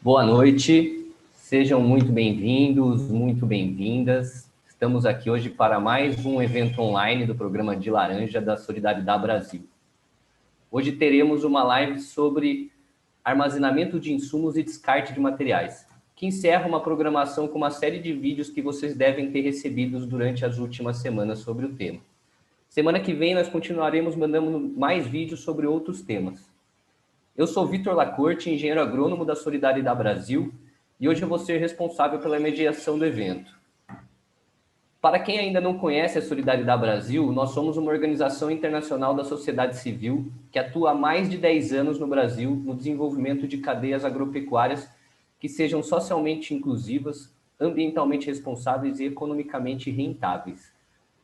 Boa noite, sejam muito bem-vindos, muito bem-vindas. Estamos aqui hoje para mais um evento online do programa de Laranja da Solidariedade Brasil. Hoje teremos uma live sobre armazenamento de insumos e descarte de materiais, que encerra uma programação com uma série de vídeos que vocês devem ter recebidos durante as últimas semanas sobre o tema. Semana que vem nós continuaremos mandando mais vídeos sobre outros temas. Eu sou Vitor Lacorte, engenheiro agrônomo da Solidariedade Brasil, e hoje eu vou ser responsável pela mediação do evento. Para quem ainda não conhece a Solidariedade Brasil, nós somos uma organização internacional da sociedade civil que atua há mais de 10 anos no Brasil no desenvolvimento de cadeias agropecuárias que sejam socialmente inclusivas, ambientalmente responsáveis e economicamente rentáveis.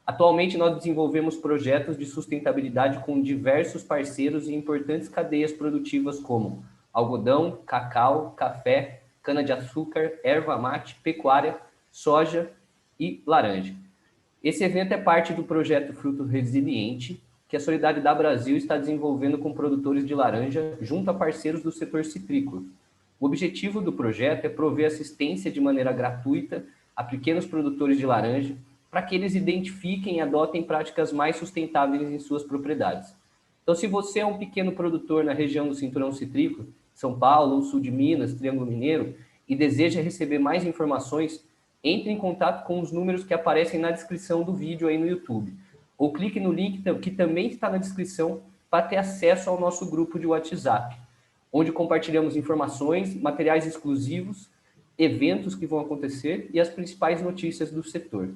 Atualmente, nós desenvolvemos projetos de sustentabilidade com diversos parceiros e importantes cadeias produtivas como algodão, cacau, café, cana-de-açúcar, erva mate, pecuária, soja e laranja. Esse evento é parte do projeto Fruto Resiliente, que a Solidariedade Brasil está desenvolvendo com produtores de laranja junto a parceiros do setor citrícola. O objetivo do projeto é prover assistência de maneira gratuita a pequenos produtores de laranja, para que eles identifiquem e adotem práticas mais sustentáveis em suas propriedades. Então, se você é um pequeno produtor na região do Cinturão Citrícola, São Paulo, ou sul de Minas, Triângulo Mineiro, e deseja receber mais informações, entre em contato com os números que aparecem na descrição do vídeo aí no YouTube. Ou clique no link que também está na descrição para ter acesso ao nosso grupo de WhatsApp, onde compartilhamos informações, materiais exclusivos, eventos que vão acontecer e as principais notícias do setor.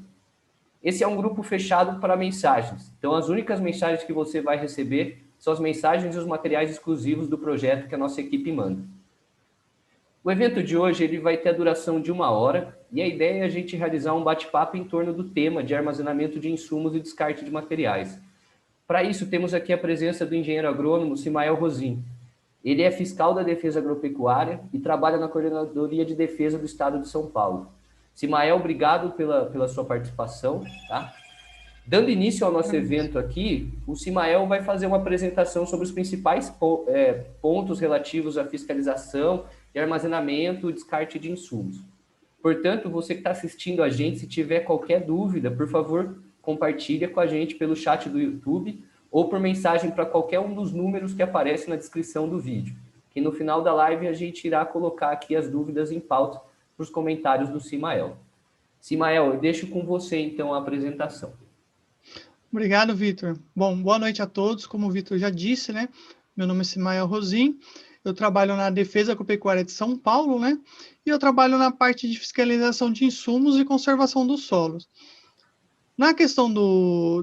Esse é um grupo fechado para mensagens. Então, as únicas mensagens que você vai receber são as mensagens e os materiais exclusivos do projeto que a nossa equipe manda. O evento de hoje ele vai ter a duração de 1 hora e a ideia é a gente realizar um bate-papo em torno do tema de armazenamento de insumos e descarte de materiais. Para isso, temos aqui a presença do engenheiro agrônomo Simael Rosim. Ele é fiscal da Defesa Agropecuária e trabalha na Coordenadoria de Defesa do Estado de São Paulo. Simael, obrigado pela sua participação. Tá? Dando início ao nosso evento aqui, o Simael vai fazer uma apresentação sobre os principais pontos relativos à fiscalização e armazenamento e descarte de insumos. Portanto, você que está assistindo a gente, se tiver qualquer dúvida, por favor, compartilhe com a gente pelo chat do YouTube ou por mensagem para qualquer um dos números que aparece na descrição do vídeo, que no final da live a gente irá colocar aqui as dúvidas em pauta para os comentários do Simael. Simael, eu deixo com você, então, a apresentação. Obrigado, Vitor. Bom, boa noite a todos. Como o Vitor já disse, né? Meu nome é Simael Rosim, eu trabalho na Defesa Agropecuária de São Paulo, né? E eu trabalho na parte de fiscalização de insumos e conservação dos solos. Na questão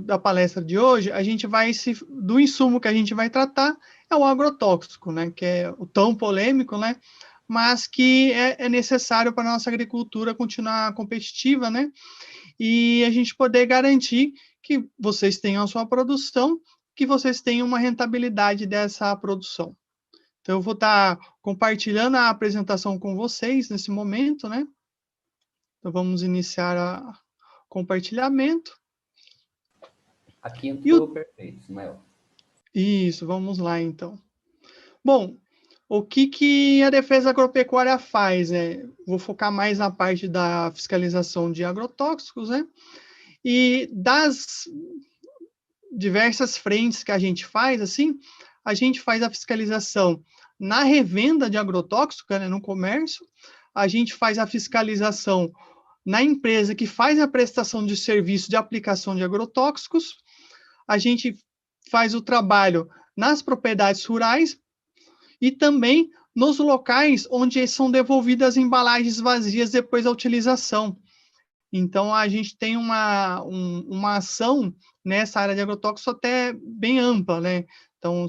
da palestra de hoje, a gente vai do insumo que a gente vai tratar é o agrotóxico, né? Que é o tão polêmico, né? Mas que é necessário para a nossa agricultura continuar competitiva, né? E a gente poder garantir que vocês tenham a sua produção, que vocês tenham uma rentabilidade dessa produção. Então, eu vou estar compartilhando a apresentação com vocês nesse momento, né? Então, vamos iniciar o compartilhamento. Aqui entrou perfeito, Ismael. Isso, vamos lá, então. Bom, o que a Defesa Agropecuária faz? Vou focar mais na parte da fiscalização de agrotóxicos, né? E das diversas frentes que a gente faz, assim, a gente faz a fiscalização na revenda de agrotóxico, né, no comércio, a gente faz a fiscalização na empresa que faz a prestação de serviço de aplicação de agrotóxicos, a gente faz o trabalho nas propriedades rurais e também nos locais onde são devolvidas embalagens vazias depois da utilização. Então, a gente tem uma ação nessa área de agrotóxico até bem ampla, né? Então,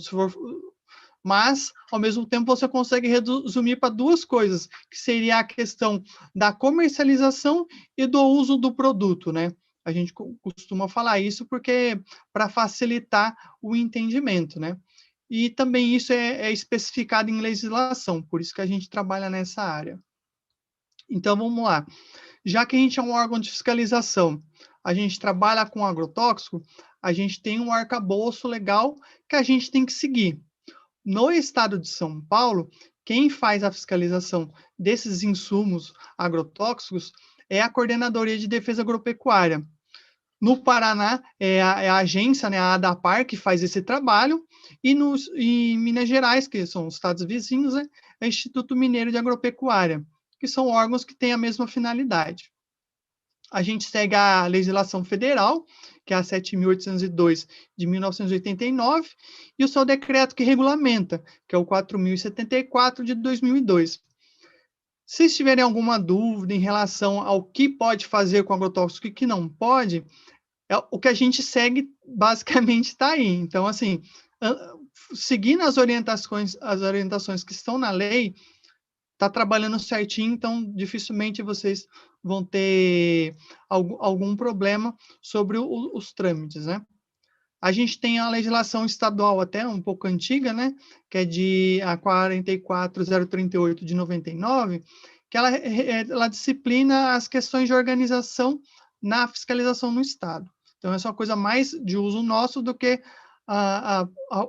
mas, ao mesmo tempo, você consegue resumir para duas coisas, que seria a questão da comercialização e do uso do produto, né? A gente costuma falar isso porque para facilitar o entendimento, né? E também isso é especificado em legislação, por isso que a gente trabalha nessa área. Então, vamos lá. Já que a gente é um órgão de fiscalização, a gente trabalha com agrotóxico, a gente tem um arcabouço legal que a gente tem que seguir. No estado de São Paulo, quem faz a fiscalização desses insumos agrotóxicos é a Coordenadoria de Defesa Agropecuária. No Paraná, é a agência, né, a ADAPAR, que faz esse trabalho, e em Minas Gerais, que são os estados vizinhos, né, é o Instituto Mineiro de Agropecuária, que são órgãos que têm a mesma finalidade. A gente segue a legislação federal, que é a 7.802 de 1989, e o seu decreto que regulamenta, que é o 4.074 de 2002. Se vocês tiverem alguma dúvida em relação ao que pode fazer com agrotóxico e que não pode, o que a gente segue basicamente está aí. Então, assim, seguindo as orientações que estão na lei, está trabalhando certinho, então dificilmente vocês vão ter algum problema sobre os trâmites, né? A gente tem a legislação estadual até um pouco antiga, né? Que é a 44038 de 99, que ela disciplina as questões de organização na fiscalização no Estado. Então, essa é uma coisa mais de uso nosso do que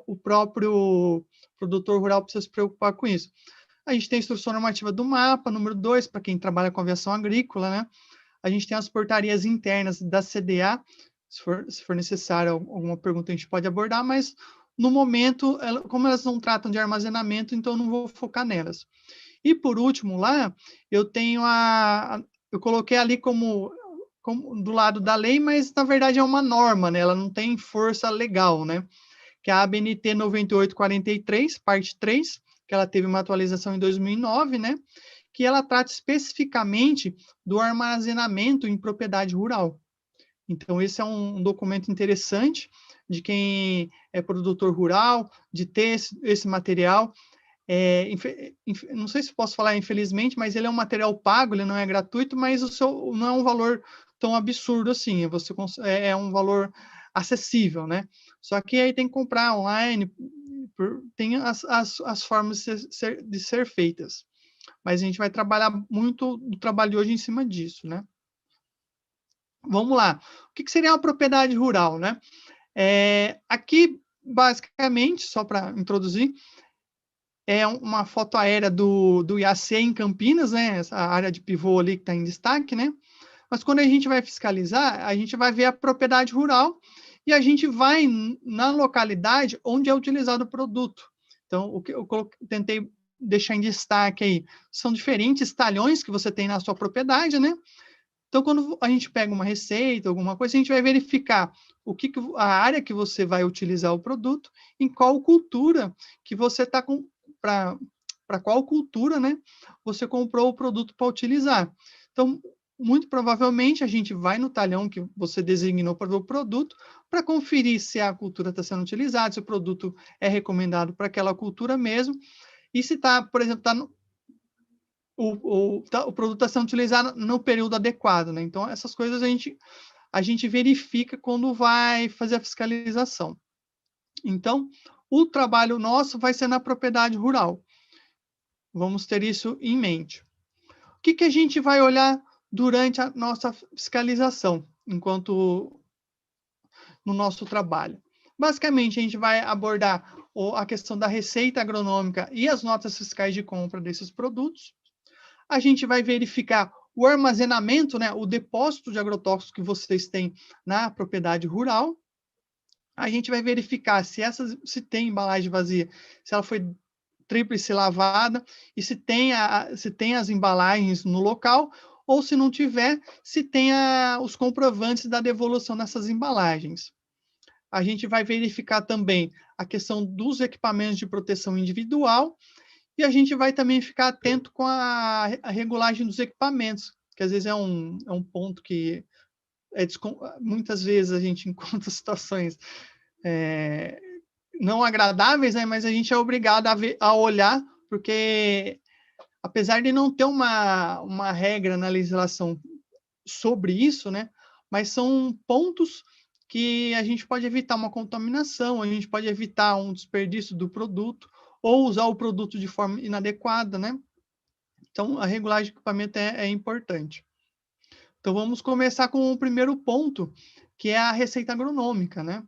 o próprio produtor rural precisa se preocupar com isso. A gente tem a instrução normativa do MAPA, número 2, para quem trabalha com aviação agrícola, né? A gente tem as portarias internas da CDA, se for necessário alguma pergunta a gente pode abordar, mas no momento, como elas não tratam de armazenamento, então eu não vou focar nelas. E por último lá, eu coloquei ali como do lado da lei, mas na verdade é uma norma, né? Ela não tem força legal, né? Que é a ABNT 9843, parte 3, que ela teve uma atualização em 2009, né? Que ela trata especificamente do armazenamento em propriedade rural. Então, esse é um documento interessante de quem é produtor rural, de ter esse material. Não sei se posso falar infelizmente, mas ele é um material pago, ele não é gratuito, mas não é um valor tão absurdo assim, é um valor acessível, né? Só que aí tem que comprar online, tem as formas de ser feitas. Mas a gente vai trabalhar muito do trabalho de hoje em cima disso, né? Vamos lá. O que seria uma propriedade rural, né? Aqui, basicamente, só para introduzir, é uma foto aérea do IAC em Campinas, né? Essa área de pivô ali que está em destaque, né? Mas quando a gente vai fiscalizar, a gente vai ver a propriedade rural e a gente vai na localidade onde é utilizado o produto. Então, o que eu tentei deixar em destaque aí são diferentes talhões que você tem na sua propriedade, né? Então, quando a gente pega uma receita, alguma coisa, a gente vai verificar a área que você vai utilizar o produto, em qual cultura que você está com, para qual cultura, né, você comprou o produto para utilizar. Então, muito provavelmente, a gente vai no talhão que você designou para o produto, para conferir se a cultura está sendo utilizada, se o produto é recomendado para aquela cultura mesmo, e se está, por exemplo, o produto está sendo utilizado no período adequado, né? Então, essas coisas a gente verifica quando vai fazer a fiscalização. Então, o trabalho nosso vai ser na propriedade rural. Vamos ter isso em mente. O que a gente vai olhar durante a nossa fiscalização, no nosso trabalho? Basicamente, a gente vai abordar a questão da receita agronômica e as notas fiscais de compra desses produtos. A gente vai verificar o armazenamento, né, o depósito de agrotóxicos que vocês têm na propriedade rural. A gente vai verificar se tem embalagem vazia, se ela foi tríplice lavada, e se tem as embalagens no local, ou se não tiver, se tem os comprovantes da devolução dessas embalagens. A gente vai verificar também a questão dos equipamentos de proteção individual, e a gente vai também ficar atento com a regulagem dos equipamentos, que às vezes é um ponto que muitas vezes a gente encontra situações não agradáveis, né? Mas a gente é obrigado a olhar, porque apesar de não ter uma regra na legislação sobre isso, né? Mas são pontos que a gente pode evitar uma contaminação, a gente pode evitar um desperdício do produto, ou usar o produto de forma inadequada, né? Então, a regulagem de equipamento é importante. Então, vamos começar com o primeiro ponto, que é a receita agronômica, né?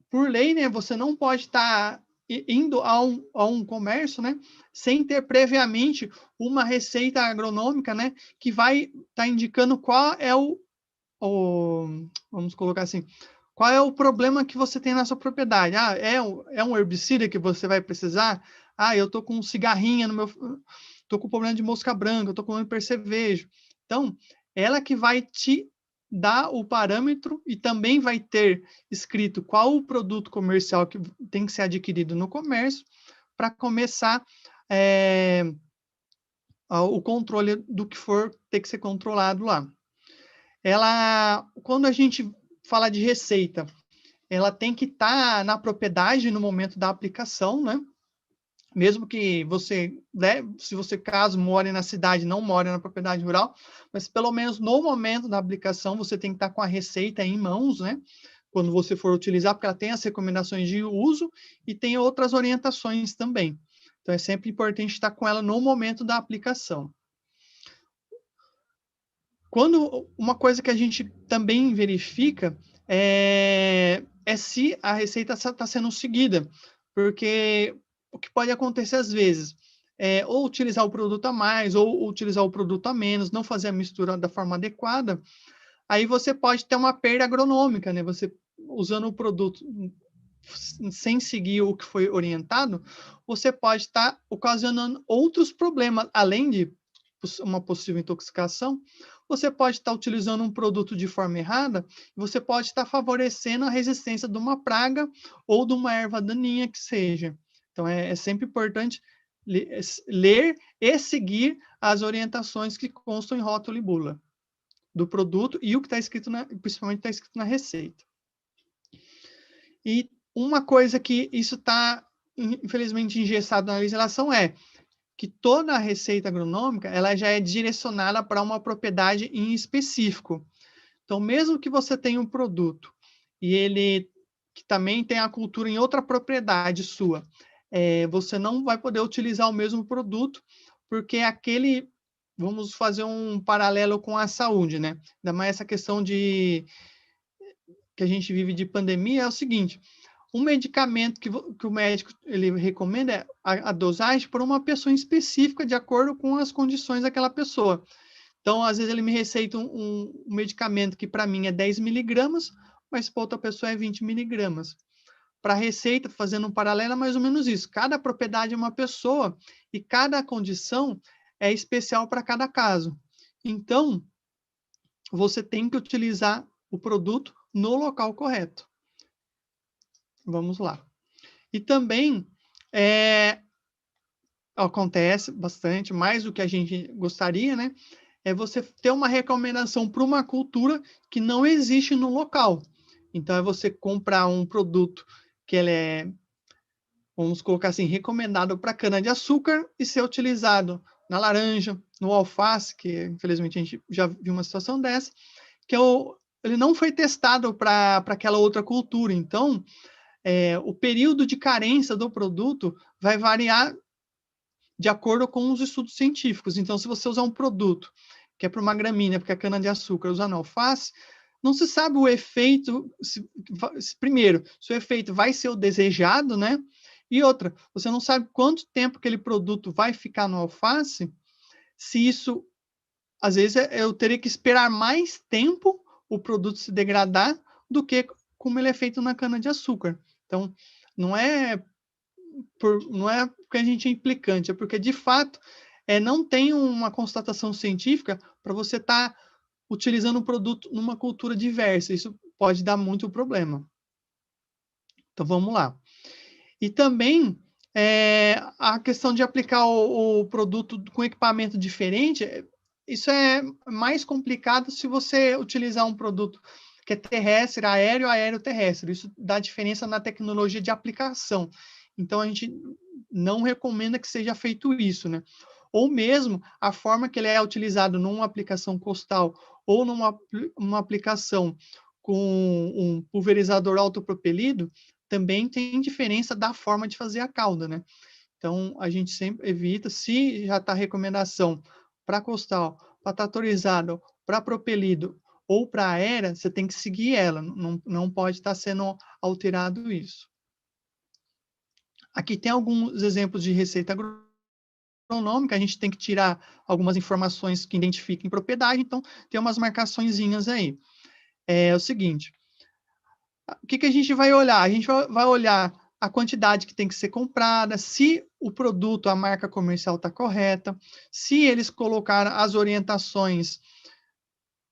Por lei, né, você não pode estar indo a um comércio, né, sem ter previamente uma receita agronômica, né, que vai estar indicando qual é vamos colocar assim, qual é o problema que você tem na sua propriedade. Ah, é um herbicida que você vai precisar? Ah, eu tô com cigarrinha tô com problema de mosca branca, eu tô com percevejo. Então, ela que vai te dar o parâmetro e também vai ter escrito qual o produto comercial que tem que ser adquirido no comércio para começar o controle do que for ter que ser controlado lá. Quando a gente fala de receita, ela tem que estar na propriedade no momento da aplicação, né? Mesmo que você, né, se você caso more na cidade, não more na propriedade rural, mas pelo menos no momento da aplicação você tem que estar com a receita em mãos, né? Quando você for utilizar, porque ela tem as recomendações de uso e tem outras orientações também. Então é sempre importante estar com ela no momento da aplicação. Uma coisa que a gente também verifica é se a receita está sendo seguida, porque o que pode acontecer às vezes é ou utilizar o produto a mais ou utilizar o produto a menos, não fazer a mistura da forma adequada, aí você pode ter uma perda agronômica, né? Você usando o produto sem seguir o que foi orientado, você pode estar ocasionando outros problemas, além de uma possível intoxicação, você pode estar utilizando um produto de forma errada, você pode estar favorecendo a resistência de uma praga ou de uma erva daninha que seja. Então, é sempre importante ler e seguir as orientações que constam em rótulo e bula do produto e o que está escrito, principalmente está escrito na receita. E uma coisa que isso está, infelizmente, engessado na legislação é que toda a receita agronômica ela já é direcionada para uma propriedade em específico. Então, mesmo que você tenha um produto e ele que também tem a cultura em outra propriedade sua, você não vai poder utilizar o mesmo produto, porque vamos fazer um paralelo com a saúde, né? Ainda mais essa questão que a gente vive de pandemia é o seguinte: um medicamento que o médico ele recomenda é a dosagem para uma pessoa específica, de acordo com as condições daquela pessoa. Então, às vezes, ele me receita um medicamento que para mim é 10 miligramas, mas para outra pessoa é 20 miligramas. Para a receita, fazendo um paralelo, é mais ou menos isso. Cada propriedade é uma pessoa e cada condição é especial para cada caso. Então, você tem que utilizar o produto no local correto. Vamos lá. E também acontece bastante, mais do que a gente gostaria, né? É você ter uma recomendação para uma cultura que não existe no local. Então, é você comprar um produto que ele é, vamos colocar assim, recomendado para cana-de-açúcar e ser utilizado na laranja, no alface, que infelizmente a gente já viu uma situação dessa, que ele não foi testado para aquela outra cultura. Então, o período de carência do produto vai variar de acordo com os estudos científicos. Então, se você usar um produto que é para uma gramínea, porque a cana-de-açúcar usando alface, não se sabe o efeito, primeiro, se o efeito vai ser o desejado, né? E outra, você não sabe quanto tempo aquele produto vai ficar no alface, se isso, às vezes, eu teria que esperar mais tempo o produto se degradar do que como ele é feito na cana-de-açúcar. Então, não é porque a gente é implicante, é porque, de fato, não tem uma constatação científica para você estar utilizando um produto numa cultura diversa. Isso pode dar muito problema. Então, vamos lá. E também a questão de aplicar o produto com equipamento diferente, isso é mais complicado se você utilizar um produto que é terrestre, aéreo, terrestre. Isso dá diferença na tecnologia de aplicação. Então, a gente não recomenda que seja feito isso, né? Ou mesmo a forma que ele é utilizado numa aplicação costal ou numa aplicação com um pulverizador autopropelido, também tem diferença da forma de fazer a cauda, né? Então, a gente sempre evita, se já está recomendação para costal, para tratorizado, para propelido ou para aérea, você tem que seguir ela, não pode estar sendo alterado isso. Aqui tem alguns exemplos de receita agronômica, a gente tem que tirar algumas informações que identifiquem propriedade, então tem umas marcaçõezinhas aí. É o seguinte, o que a gente vai olhar? A gente vai olhar a quantidade que tem que ser comprada, se o produto, a marca comercial está correta, se eles colocaram as orientações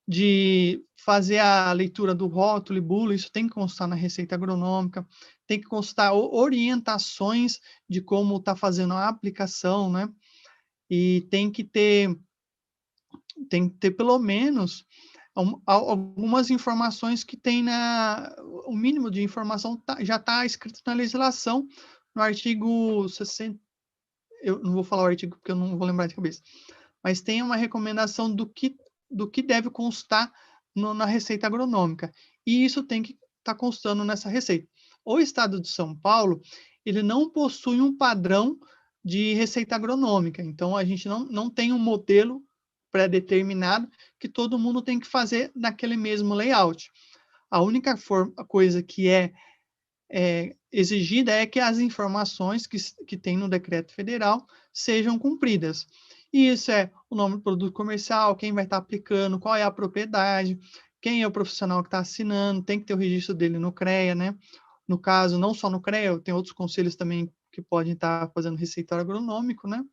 de fazer a leitura do rótulo e bula, isso tem que constar na receita agronômica, tem que constar orientações de como está fazendo a aplicação, né? E tem que ter pelo menos algumas informações que tem o mínimo de informação já está escrito na legislação, no artigo 60, eu não vou falar o artigo porque eu não vou lembrar de cabeça, mas tem uma recomendação do que deve constar na receita agronômica, e isso tem que estar constando nessa receita. O Estado de São Paulo, ele não possui um padrão de receita agronômica, então a gente não tem um modelo pré-determinado que todo mundo tem que fazer naquele mesmo layout. A única coisa que é exigida é que as informações que tem no decreto federal sejam cumpridas. E isso é o nome do produto comercial, quem vai estar aplicando, qual é a propriedade, quem é o profissional que está assinando, tem que ter o registro dele no CREA, né? No caso, não só no CREA, tem outros conselhos também que podem estar fazendo receituário agronômico, né?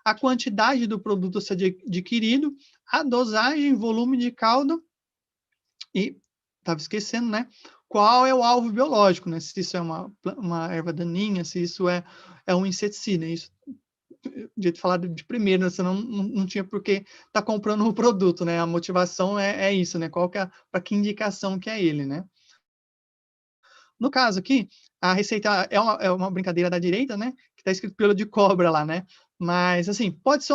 A quantidade do produto a ser adquirido, a dosagem, volume de caldo e, estava esquecendo, né? Qual é o alvo biológico, né? Se isso é uma erva daninha, se isso é um inseticida. Isso, de falar de primeiro, né? Você não tinha por que estar comprando o produto, né? A motivação é isso, né? Para que indicação que é ele, né? No caso aqui, a receita é uma brincadeira da direita, né? Que está escrito pelo de cobra lá, né? Mas, assim, pode ser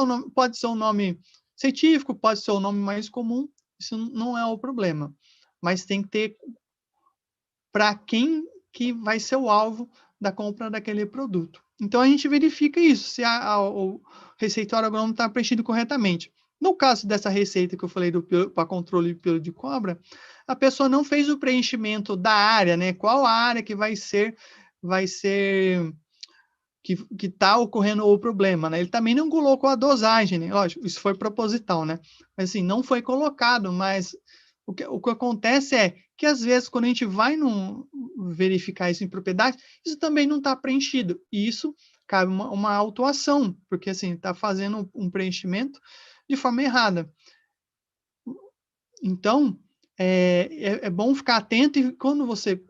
um nome científico, pode ser o nome mais comum, isso não é o problema. Mas tem que ter para quem que vai ser o alvo da compra daquele produto. Então, a gente verifica isso, se o receituário agronômico está preenchido corretamente. No caso dessa receita que eu falei para controle de pelo de cobra, a pessoa não fez o preenchimento da área, né? Qual a área que vai ser que está ocorrendo o problema, né? Ele também não colocou a dosagem, né? Lógico, isso foi proposital, né? Mas assim, não foi colocado, mas o que acontece é que às vezes quando a gente vai verificar isso em propriedade, isso também não está preenchido. E isso cabe uma autuação, porque assim, está fazendo um preenchimento de forma errada. Então, é bom ficar atento e quando você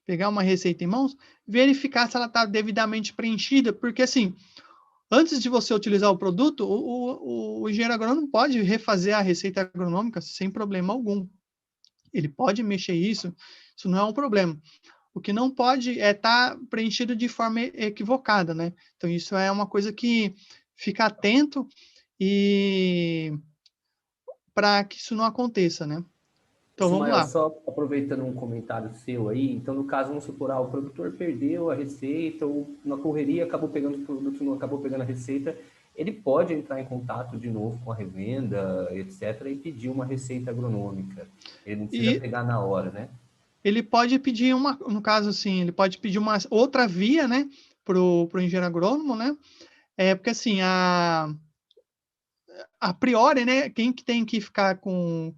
pegar uma receita em mãos, verificar se ela está devidamente preenchida, porque assim, antes de você utilizar o produto, o engenheiro agrônomo pode refazer a receita agronômica sem problema algum. Ele pode mexer isso não é um problema. O que não pode é estar preenchido de forma equivocada, né? Então, isso é uma coisa que fica atento e para que isso não aconteça, né? Então, vamos Ismael, lá. só aproveitando um comentário seu aí, então no caso, vamos supor, o produtor perdeu a receita ou na correria acabou pegando o produto, não acabou pegando a receita, ele pode entrar em contato de novo com a revenda, etc., e pedir uma receita agronômica. Ele não precisa pegar na hora, né? Ele pode pedir no caso assim, ele pode pedir uma outra via, né, pro engenheiro agrônomo, né? Porque assim, a priori, né, quem que tem que ficar com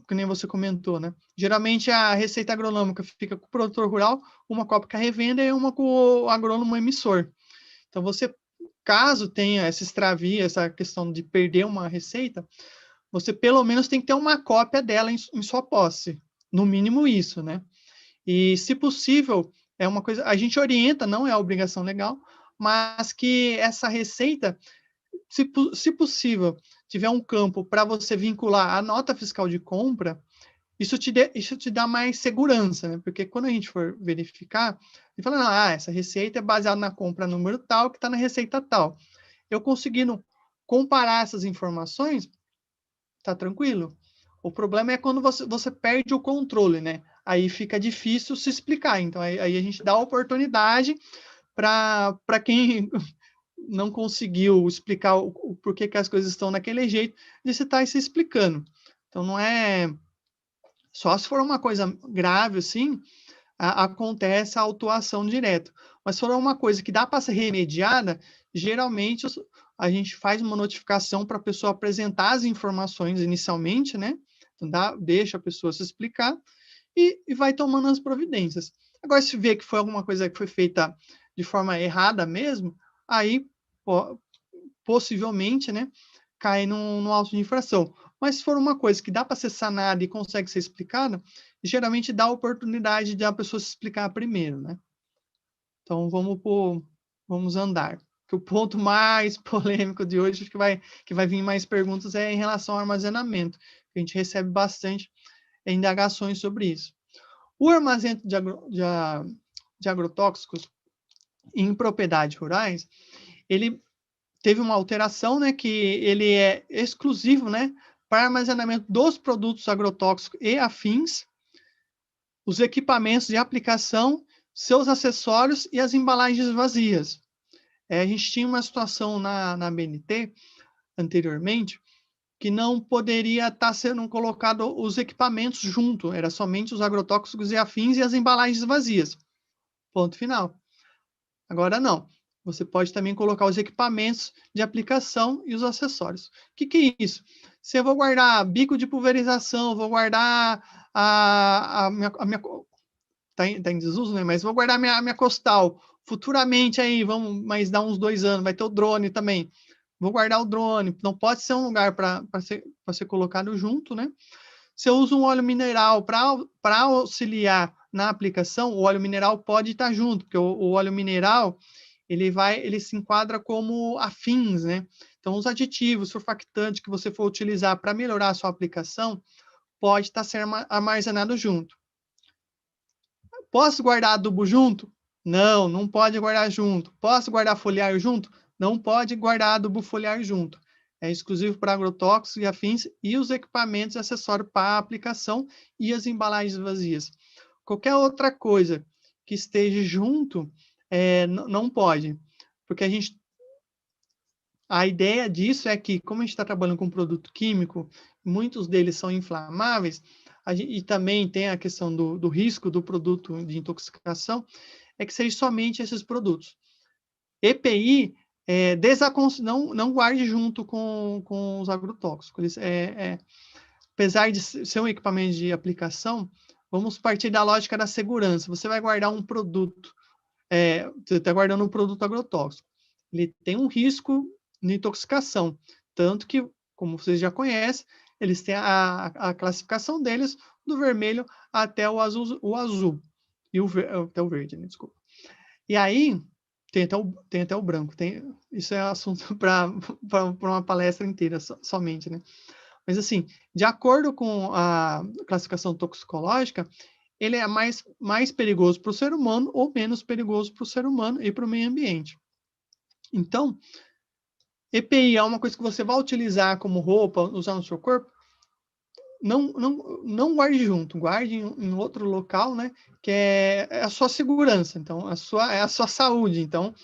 que nem você comentou, né? Geralmente a receita agronômica fica com o produtor rural, uma cópia com a revenda e uma com o agrônomo emissor. Então, caso tenha essa extravia, essa questão de perder uma receita, você pelo menos tem que ter uma cópia dela em sua posse. No mínimo isso, né? E, se possível, é uma coisa, a gente orienta, não é obrigação legal, mas que essa receita, se possível, tiver um campo para você vincular a nota fiscal de compra, isso te dá mais segurança, né? Porque quando a gente for verificar, e fala, não, essa receita é baseada na compra número tal, que está na receita tal. Eu conseguindo comparar essas informações, tá tranquilo. O problema é quando você perde o controle, né? Aí fica difícil se explicar. Então, aí a gente dá oportunidade para quem não conseguiu explicar o porquê que as coisas estão naquele jeito, de você estar se explicando. Então, não é... Só se for uma coisa grave, assim, acontece a autuação direto. Mas se for uma coisa que dá para ser remediada, geralmente a gente faz uma notificação para a pessoa apresentar as informações inicialmente, né? Então, deixa a pessoa se explicar e vai tomando as providências. Agora, se vê que foi alguma coisa que foi feita de forma errada mesmo, aí possivelmente, né, cai no auto de infração. Mas se for uma coisa que dá para ser sanada e consegue ser explicada, geralmente dá a oportunidade de a pessoa se explicar primeiro, né? Então, vamos andar. Que o ponto mais polêmico de hoje, acho que vai vir mais perguntas, é em relação ao armazenamento. A gente recebe bastante indagações sobre isso. O armazenamento de agrotóxicos em propriedades rurais, ele teve uma alteração, né, que ele é exclusivo, né, para armazenamento dos produtos agrotóxicos e afins, os equipamentos de aplicação, seus acessórios e as embalagens vazias. A gente tinha uma situação na BNT, anteriormente, que não poderia estar sendo colocado os equipamentos junto, era somente os agrotóxicos e afins e as embalagens vazias. Ponto final. Agora não. Você pode também colocar os equipamentos de aplicação e os acessórios. O que é isso? Se eu vou guardar bico de pulverização, vou guardar a minha tá em desuso, né? Mas vou guardar a minha costal. Futuramente aí, mas dá uns 2 anos, vai ter o drone também. Vou guardar o drone. Não pode ser um lugar para ser colocado junto, né? Se eu uso um óleo mineral para auxiliar na aplicação, o óleo mineral pode estar junto, porque o óleo mineral ele se enquadra como afins, né? Então, os aditivos, surfactantes que você for utilizar para melhorar a sua aplicação, pode estar sendo armazenado junto. Posso guardar adubo junto? Não, não pode guardar junto. Posso guardar foliar junto? Não pode guardar adubo foliar junto. É exclusivo para agrotóxicos e afins e os equipamentos e acessórios para a aplicação e as embalagens vazias. Qualquer outra coisa que esteja junto, não pode. Porque a ideia disso é que, como a gente está trabalhando com produto químico, muitos deles são inflamáveis, e também tem a questão do risco do produto de intoxicação, é que seja somente esses produtos. EPI, não guarde junto com os agrotóxicos. Apesar de ser um equipamento de aplicação, vamos partir da lógica da segurança. Você vai guardar um produto, você está guardando um produto agrotóxico. Ele tem um risco de intoxicação, tanto que, como vocês já conhecem, eles têm a classificação deles do vermelho até o azul e até o verde, né? Desculpa. E aí, tem até o branco. Isso é assunto para uma palestra inteira, somente, né? Mas, assim, de acordo com a classificação toxicológica, ele é mais perigoso para o ser humano ou menos perigoso para o ser humano e para o meio ambiente. Então, EPI é uma coisa que você vai utilizar como roupa, usar no seu corpo, não guarde junto, guarde em outro local, né? Que é a sua segurança, então, é a sua saúde. Então,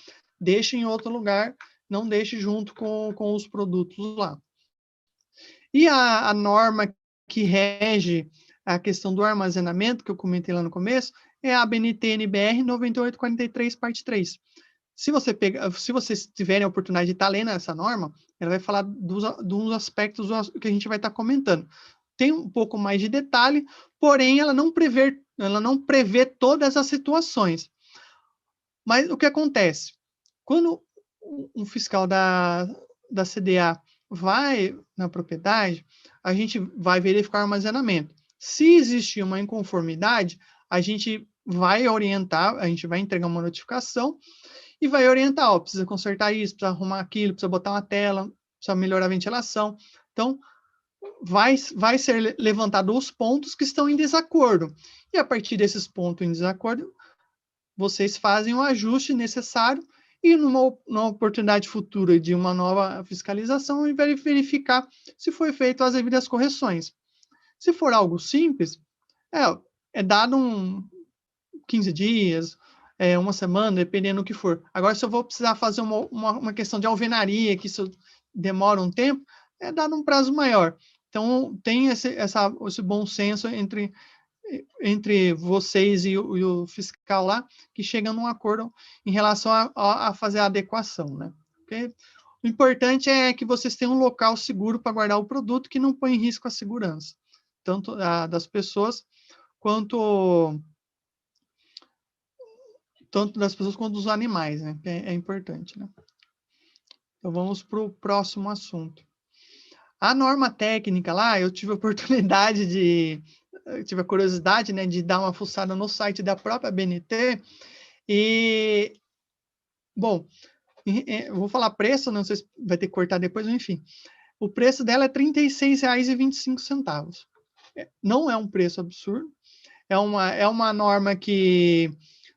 deixe em outro lugar, não deixe junto com os produtos lá. E a norma que rege a questão do armazenamento, que eu comentei lá no começo, é a BNT-NBR 9843, parte 3. Se vocês tiverem a oportunidade de estar lendo essa norma, ela vai falar dos aspectos que a gente vai estar comentando. Tem um pouco mais de detalhe, porém ela não prevê todas as situações. Mas o que acontece? Quando um fiscal da CDA vai na propriedade, a gente vai verificar o armazenamento. Se existir uma inconformidade, a gente vai orientar, a gente vai entregar uma notificação e vai orientar, precisa consertar isso, precisa arrumar aquilo, precisa botar uma tela, precisa melhorar a ventilação. Então, vai ser levantado os pontos que estão em desacordo. E a partir desses pontos em desacordo, vocês fazem o ajuste necessário e numa oportunidade futura de uma nova fiscalização, e verificar se foi feito as devidas correções. Se for algo simples, é dado 15 dias, uma semana, dependendo do que for. Agora, se eu vou precisar fazer uma questão de alvenaria, que isso demora um tempo, é dado um prazo maior. Então, tem esse bom senso entre entre vocês e o fiscal lá, que chega num acordo em relação a fazer a adequação, né? Porque o importante é que vocês tenham um local seguro para guardar o produto que não põe em risco a segurança, tanto das pessoas quanto dos animais, né? É importante, né? Então vamos para o próximo assunto. A norma técnica lá, eu tive a oportunidade tive a curiosidade, né, de dar uma fuçada no site da própria BNT e, bom, eu vou falar preço, não sei se vai ter que cortar depois, mas enfim. O preço dela é R$ 36,25. Não é um preço absurdo, é uma norma que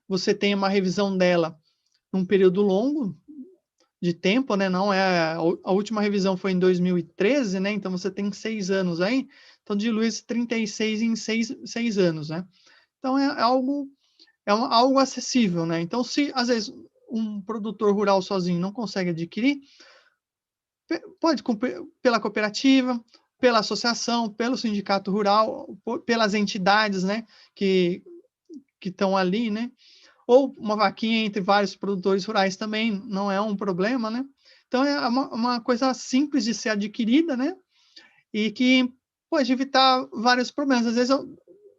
você tem uma revisão dela num período longo de tempo, né? Não é a última revisão foi em 2013, né? Então você tem 6 anos aí, então dilui esse 36 em 6 anos, né? Então é algo acessível, né? Então, se às vezes um produtor rural sozinho não consegue adquirir, pode pela cooperativa, pela associação, pelo sindicato rural, pelas entidades, né, que estão ali, né? Ou uma vaquinha entre vários produtores rurais também não é um problema, né? Então é uma coisa simples de ser adquirida, né? E que pode evitar vários problemas. Às vezes eu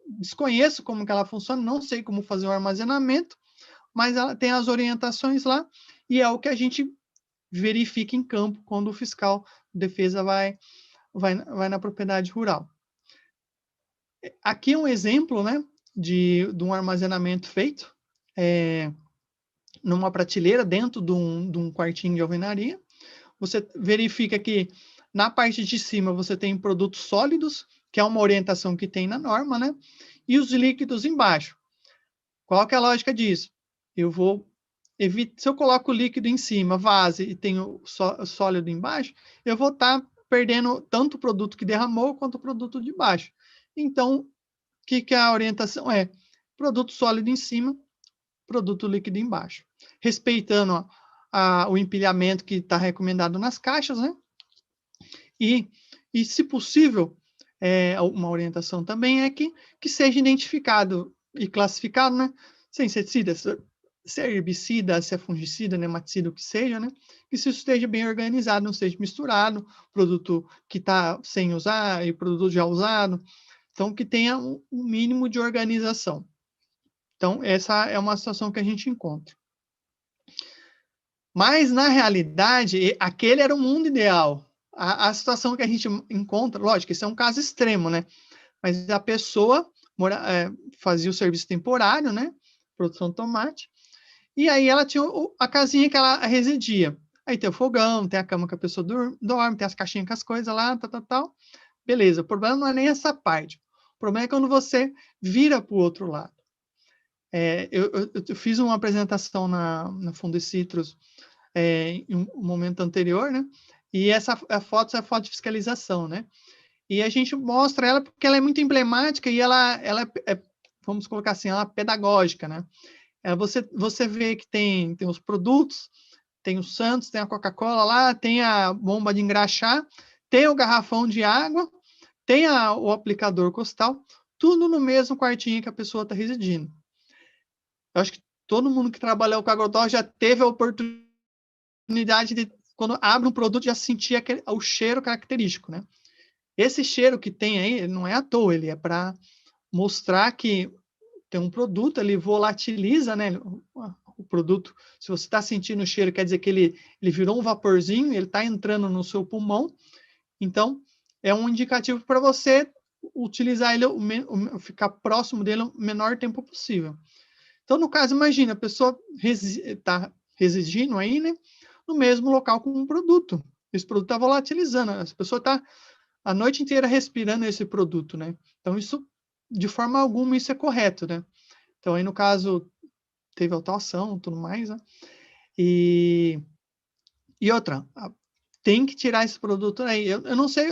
desconheço como que ela funciona, não sei como fazer o armazenamento, mas ela tem as orientações lá e é o que a gente verifica em campo quando o fiscal de defesa vai na propriedade rural. Aqui é um exemplo, né, de um armazenamento feito numa prateleira dentro de um quartinho de alvenaria. Você verifica que na parte de cima você tem produtos sólidos, que é uma orientação que tem na norma, né? E os líquidos embaixo. Qual que é a lógica disso? Se eu coloco o líquido em cima, vase, e tenho sólido embaixo, eu vou estar perdendo tanto o produto que derramou quanto o produto de baixo. Então, o que a orientação é? Produto sólido em cima, produto líquido embaixo. Respeitando o empilhamento que está recomendado nas caixas, né? E se possível, uma orientação também é que seja identificado e classificado, né? Se é inseticida, se é herbicida, se é fungicida, nematicida, o que seja, né? Que isso esteja bem organizado, não seja misturado, produto que está sem usar e produto já usado. Então, que tenha um mínimo de organização. Então, essa é uma situação que a gente encontra. Mas, na realidade, aquele era o mundo ideal. A situação que a gente encontra, lógico, isso é um caso extremo, né? Mas a pessoa fazia o serviço temporário, né? Produção de tomate. E aí ela tinha a casinha que ela residia. Aí tem o fogão, tem a cama que a pessoa dorme, tem as caixinhas com as coisas lá, tal. Beleza, o problema não é nem essa parte. O problema é quando você vira para o outro lado. Eu fiz uma apresentação na Fundecitrus em um momento anterior, né? E essa foto é a foto de fiscalização, né? E a gente mostra ela porque ela é muito emblemática e ela vamos colocar assim, ela é pedagógica, né? Você vê que tem os produtos, tem o Santos, tem a Coca-Cola lá, tem a bomba de engraxar, tem o garrafão de água, tem o aplicador costal, tudo no mesmo quartinho que a pessoa está residindo. Eu acho que todo mundo que trabalhou com agrotóxico já teve a oportunidade de, quando abre um produto, já sentir o cheiro característico, né? Esse cheiro que tem aí, não é à toa, ele é para mostrar que tem um produto, ele volatiliza, né? O produto, se você está sentindo o cheiro, quer dizer que ele virou um vaporzinho, ele está entrando no seu pulmão. Então, é um indicativo para você utilizar ele, ficar próximo dele o menor tempo possível. Então, no caso, imagina, a pessoa está residindo aí, né? No mesmo local com um produto. Esse produto está volatilizando, a pessoa está a noite inteira respirando esse produto, né? Então, isso, de forma alguma, isso é correto, né? Então, aí, no caso, teve autuação e tudo mais, né? E outra, tem que tirar esse produto aí. Eu não sei,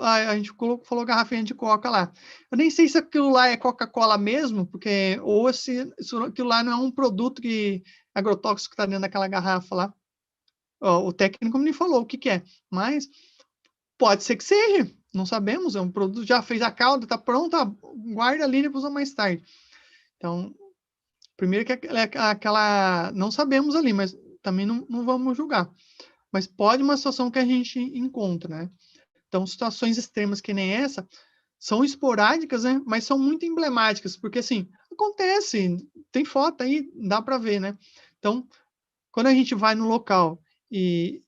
a gente falou garrafinha de Coca lá. Eu nem sei se aquilo lá é Coca-Cola mesmo, porque ou se aquilo lá não é um produto agrotóxico que está dentro daquela garrafa lá. O técnico me falou o que é, mas pode ser que seja. Não sabemos, é um produto, já fez a calda, está pronto, guarda ali e depois usar mais tarde. Então, primeiro que aquela, não sabemos ali, mas também não vamos julgar. Mas pode uma situação que a gente encontra, né? Então, situações extremas que nem essa são esporádicas, né? Mas são muito emblemáticas, porque assim, acontece, tem foto aí, dá para ver, né? Então, quando a gente vai no local e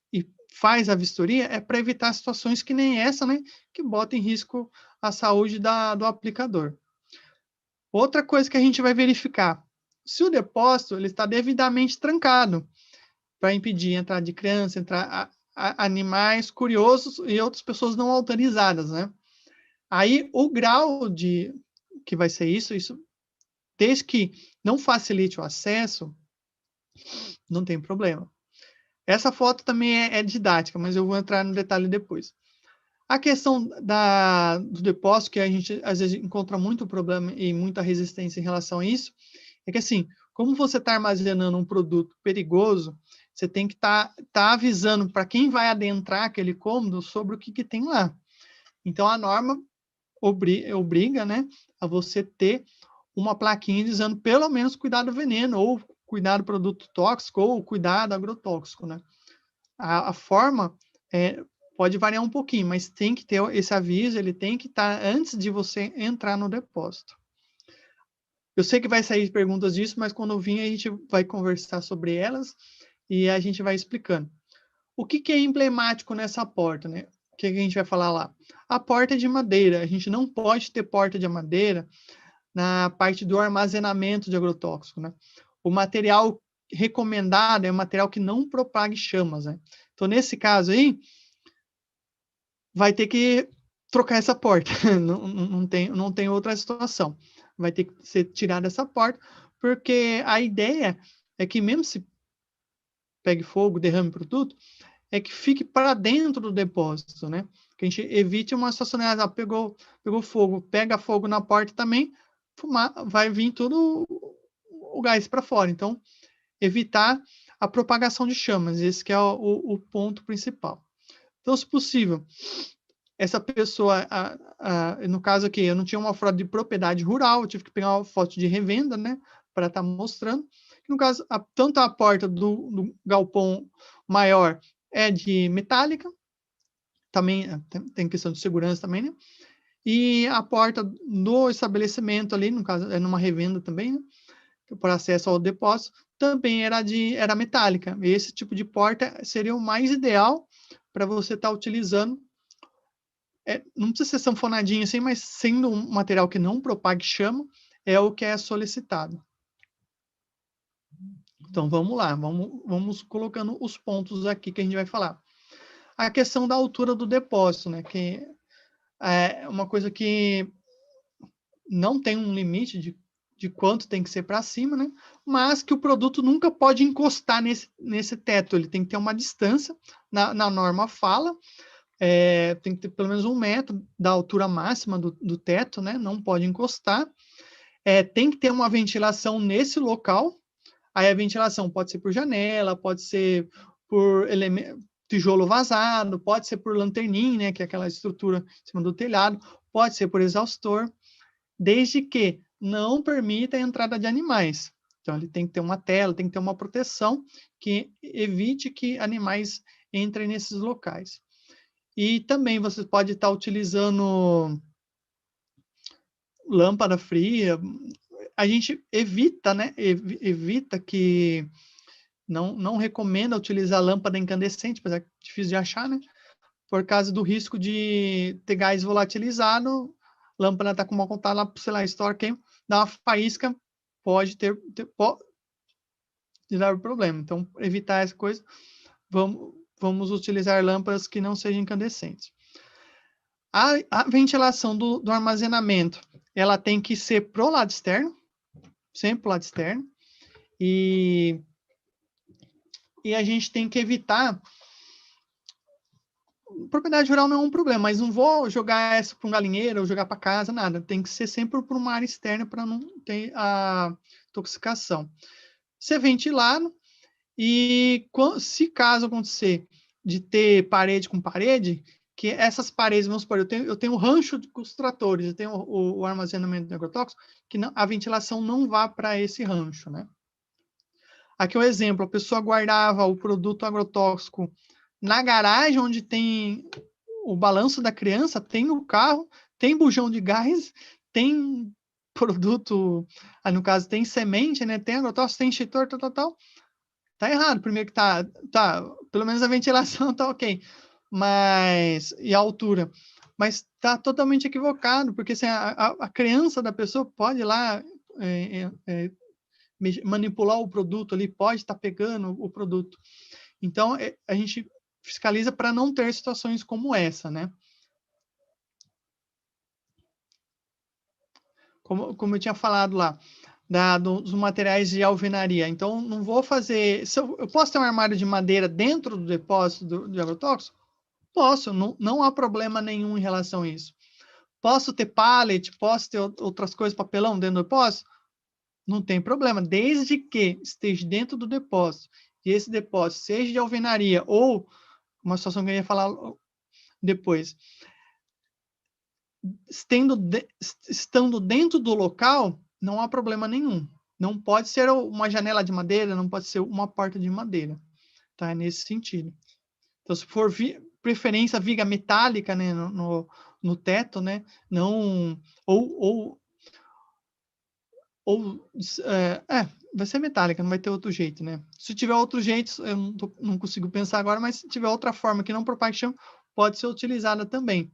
faz a vistoria, é para evitar situações que nem essa, né? Que botam em risco a saúde do aplicador. Outra coisa que a gente vai verificar, se o depósito ele está devidamente trancado, para impedir a entrada de crianças, entrar animais curiosos e outras pessoas não autorizadas, né? Aí o grau de que vai ser isso, desde que não facilite o acesso, não tem problema. Essa foto também é didática, mas eu vou entrar no detalhe depois. A questão do depósito, que a gente às vezes encontra muito problema e muita resistência em relação a isso, é que assim, como você está armazenando um produto perigoso, você tem que tá avisando para quem vai adentrar aquele cômodo sobre o que tem lá. Então, a norma obriga, né, a você ter uma plaquinha dizendo pelo menos cuidado veneno, ou cuidado produto tóxico, ou cuidado agrotóxico, né? A forma pode variar um pouquinho, mas tem que ter esse aviso, ele tem que estar antes de você entrar no depósito. Eu sei que vai sair perguntas disso, mas quando vir a gente vai conversar sobre elas e a gente vai explicando. O que é emblemático nessa porta, né? O que a gente vai falar lá? A porta é de madeira. A gente não pode ter porta de madeira na parte do armazenamento de agrotóxico, né? O material recomendado é um material que não propague chamas, né? Então, nesse caso aí, vai ter que trocar essa porta. Não tem outra situação. Vai ter que ser tirada essa porta, porque a ideia é que mesmo se pegue fogo, derrame produto, é que fique para dentro do depósito, né? Que a gente evite uma situação, pegou fogo, pega fogo na porta também, vai vir todo o gás para fora. Então, evitar a propagação de chamas, esse que é o ponto principal. Então, se possível, essa pessoa, no caso aqui, eu não tinha uma foto de propriedade rural, eu tive que pegar uma foto de revenda, né, para estar mostrando. No caso, tanto a porta do galpão maior é de metálica, também tem questão de segurança também, né? E a porta do estabelecimento ali, no caso, é numa revenda também, né? Por acesso ao depósito, também era metálica. Esse tipo de porta seria o mais ideal para você estar utilizando. Não precisa ser sanfonadinho assim, mas sendo um material que não propague chama, é o que é solicitado. Então, vamos lá, vamos colocando os pontos aqui que a gente vai falar. A questão da altura do depósito, né, que é uma coisa que não tem um limite de quanto tem que ser para cima, né, mas que o produto nunca pode encostar nesse teto, ele tem que ter uma distância, na norma fala, tem que ter pelo menos 1 metro da altura máxima do teto, né, não pode encostar, tem que ter uma ventilação nesse local. Aí a ventilação pode ser por janela, pode ser por tijolo vazado, pode ser por lanterninha, né, que é aquela estrutura em cima do telhado, pode ser por exaustor, desde que não permita a entrada de animais. Então, ele tem que ter uma tela, tem que ter uma proteção que evite que animais entrem nesses locais. E também você pode estar utilizando lâmpada fria. A gente evita, né? Evita que não recomenda utilizar lâmpada incandescente, apesar que é difícil de achar, né? Por causa do risco de ter gás volatilizado, lâmpada está com uma contato lá, sei lá, store queima, dá uma faísca, pode dar problema. Então, evitar essa coisa, vamos utilizar lâmpadas que não sejam incandescentes. A ventilação do armazenamento, ela tem que ser pro lado externo, sempre pro lado externo, e a gente tem que evitar. Propriedade rural não é um problema, mas não vou jogar essa para um galinheiro ou jogar para casa, nada. Tem que ser sempre para uma área externa para não ter a intoxicação. Ser ventilado e se caso acontecer de ter parede com parede, que essas paredes, vamos supor, eu tenho o rancho com os tratores, eu tenho o armazenamento de agrotóxico, que a ventilação não vá para esse rancho, né? Aqui é um exemplo, a pessoa guardava o produto agrotóxico na garagem, onde tem o balanço da criança, tem o carro, tem bujão de gás, tem produto, no caso tem semente, né? Tem agrotóxico, tem extintor, tal. Tá errado, primeiro que tá, pelo menos a ventilação tá ok, e a altura, mas tá totalmente equivocado, porque assim, a criança da pessoa pode ir lá manipular o produto ali, pode estar pegando o produto. Então, a gente fiscaliza para não ter situações como essa, né? Como eu tinha falado lá, dos materiais de alvenaria. Então, não vou fazer... eu posso ter um armário de madeira dentro do depósito de agrotóxico? Posso, não há problema nenhum em relação a isso. Posso ter pallet, posso ter outras coisas, papelão dentro do depósito? Não tem problema, desde que esteja dentro do depósito, e esse depósito seja de alvenaria, ou uma situação que eu ia falar depois, estando dentro do local, não há problema nenhum. Não pode ser uma janela de madeira, não pode ser uma porta de madeira. Tá? É nesse sentido. Então, se for preferência viga metálica, né, no teto, né, não, ou vai ser metálica, não vai ter outro jeito, né? Se tiver outro jeito, eu não consigo pensar agora, mas se tiver outra forma que não propague chama, pode ser utilizada também,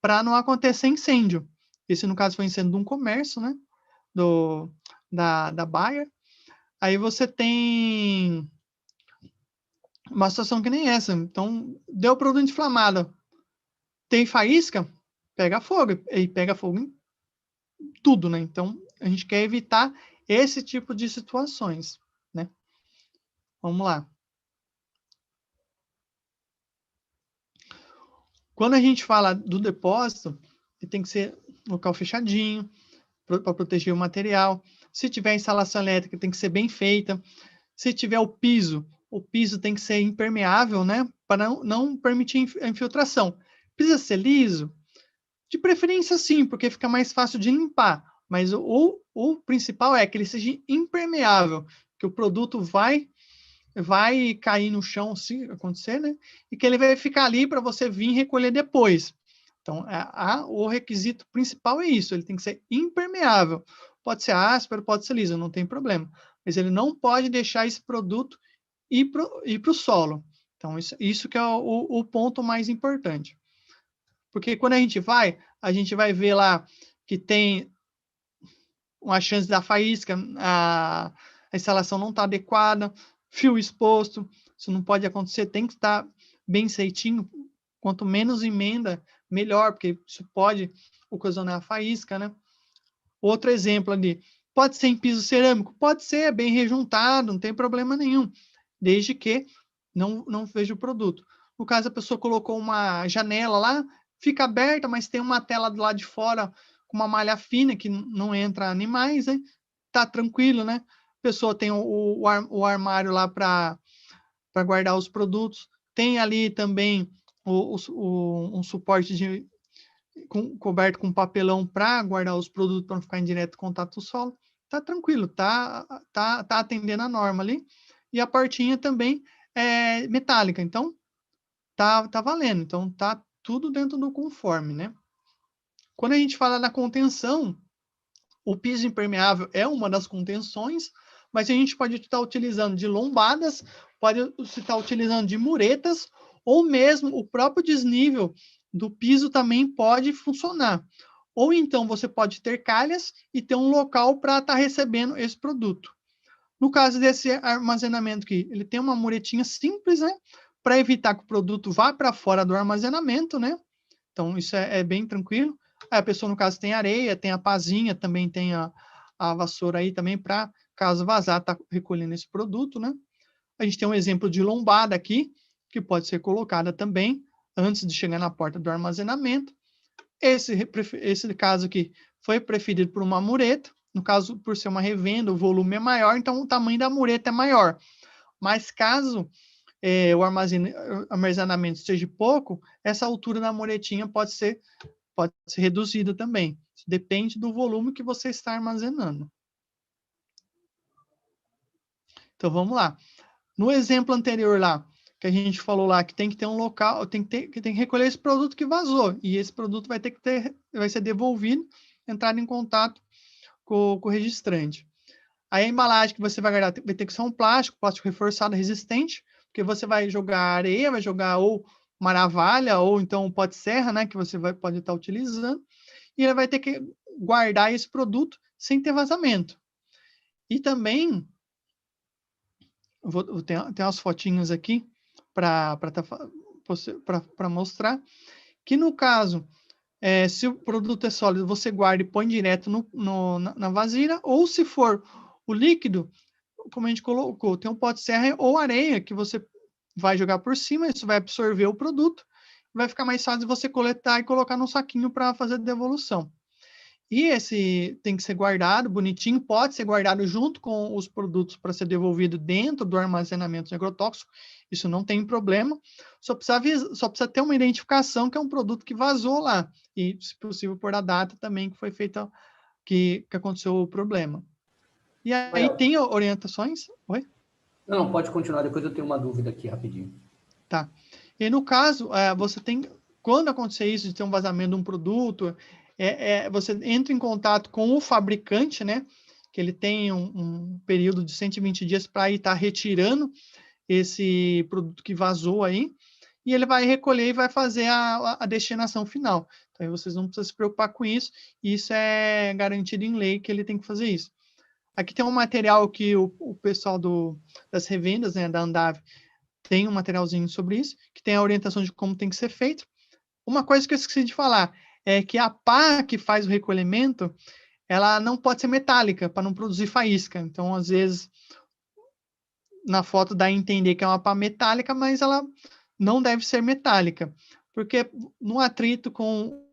para não acontecer incêndio. Esse, no caso, foi incêndio de um comércio, né? Da Bayer. Aí você tem uma situação que nem essa. Então, deu produto inflamado. Tem faísca? Pega fogo. E pega fogo em tudo, né? Então, a gente quer evitar esse tipo de situações, né? Vamos lá. Quando a gente fala do depósito, tem que ser local fechadinho, para proteger o material. Se tiver instalação elétrica, tem que ser bem feita. Se tiver o piso tem que ser impermeável, né? Para não permitir a infiltração. Precisa ser liso? De preferência, sim, porque fica mais fácil de limpar. Mas o principal é que ele seja impermeável, que o produto vai cair no chão, se acontecer, né? E que ele vai ficar ali para você vir recolher depois. Então, o requisito principal é isso, ele tem que ser impermeável. Pode ser áspero, pode ser liso, não tem problema. Mas ele não pode deixar esse produto ir para o solo. Então, isso que é o ponto mais importante. Porque quando a gente vai ver lá que tem uma chance da faísca, a instalação não está adequada, fio exposto, isso não pode acontecer, tem que estar bem feitinho, quanto menos emenda, melhor, porque isso pode ocasionar a faísca, né? Outro exemplo ali, pode ser em piso cerâmico? Pode ser, bem rejuntado, não tem problema nenhum, desde que não veja o produto. No caso, a pessoa colocou uma janela lá, fica aberta, mas tem uma tela do lado de fora com uma malha fina que não entra animais, né? Tá tranquilo, né? A pessoa tem o armário lá para guardar os produtos, tem ali também um suporte coberto com papelão para guardar os produtos para não ficar em direto contato com o solo. Tá tranquilo, tá atendendo a norma ali. E a portinha também é metálica, então tá valendo. Então tá tudo dentro do conforme, né? Quando a gente fala da contenção, o piso impermeável é uma das contenções, mas a gente pode estar utilizando de lombadas, pode estar utilizando de muretas, ou mesmo o próprio desnível do piso também pode funcionar. Ou então você pode ter calhas e ter um local para estar recebendo esse produto. No caso desse armazenamento aqui, ele tem uma muretinha simples, né? Para evitar que o produto vá para fora do armazenamento, né? Então, isso é bem tranquilo. Aí a pessoa, no caso, tem areia, tem a pazinha, também tem a vassoura aí também para, caso vazar, tá recolhendo esse produto, né? A gente tem um exemplo de lombada aqui, que pode ser colocada também antes de chegar na porta do armazenamento. Esse caso aqui foi preferido por uma mureta, no caso, por ser uma revenda, o volume é maior, então o tamanho da mureta é maior. Mas caso o armazenamento seja pouco, essa altura da muretinha pode ser reduzida também. Depende do volume que você está armazenando. Então, vamos lá. No exemplo anterior lá, que a gente falou lá, que tem que ter um local, tem que recolher esse produto que vazou, e esse produto vai ser devolvido, entrar em contato com o registrante. Aí a embalagem que você vai guardar vai ter que ser um plástico reforçado, resistente, porque você vai jogar areia, vai jogar ou uma navalha, ou então um pote serra, né, que você pode estar utilizando, e ele vai ter que guardar esse produto sem ter vazamento. E também, tem umas fotinhas aqui para mostrar que, no caso, se o produto é sólido, você guarda e põe direto na vasilha, ou se for o líquido, como a gente colocou, tem um pote serra ou areia que você vai jogar por cima, isso vai absorver o produto, vai ficar mais fácil de você coletar e colocar no saquinho para fazer a devolução. E esse tem que ser guardado bonitinho, pode ser guardado junto com os produtos para ser devolvido dentro do armazenamento de agrotóxico, isso não tem problema, só precisa ter uma identificação que é um produto que vazou lá, e se possível por a data também que foi feita, que aconteceu o problema. E aí tem orientações? Oi? Não, pode continuar, depois eu tenho uma dúvida aqui rapidinho. Tá. E no caso, você tem, quando acontecer isso, de ter um vazamento de um produto, você entra em contato com o fabricante, né? Que ele tem um período de 120 dias para estar retirando esse produto que vazou aí, e ele vai recolher e vai fazer a destinação final. Então, aí vocês não precisam se preocupar com isso, e isso é garantido em lei que ele tem que fazer isso. Aqui tem um material que o pessoal das revendas, né, da Andav, tem um materialzinho sobre isso, que tem a orientação de como tem que ser feito. Uma coisa que eu esqueci de falar é que a pá que faz o recolhimento, ela não pode ser metálica, para não produzir faísca. Então, às vezes, na foto dá a entender que é uma pá metálica, mas ela não deve ser metálica, porque no atrito com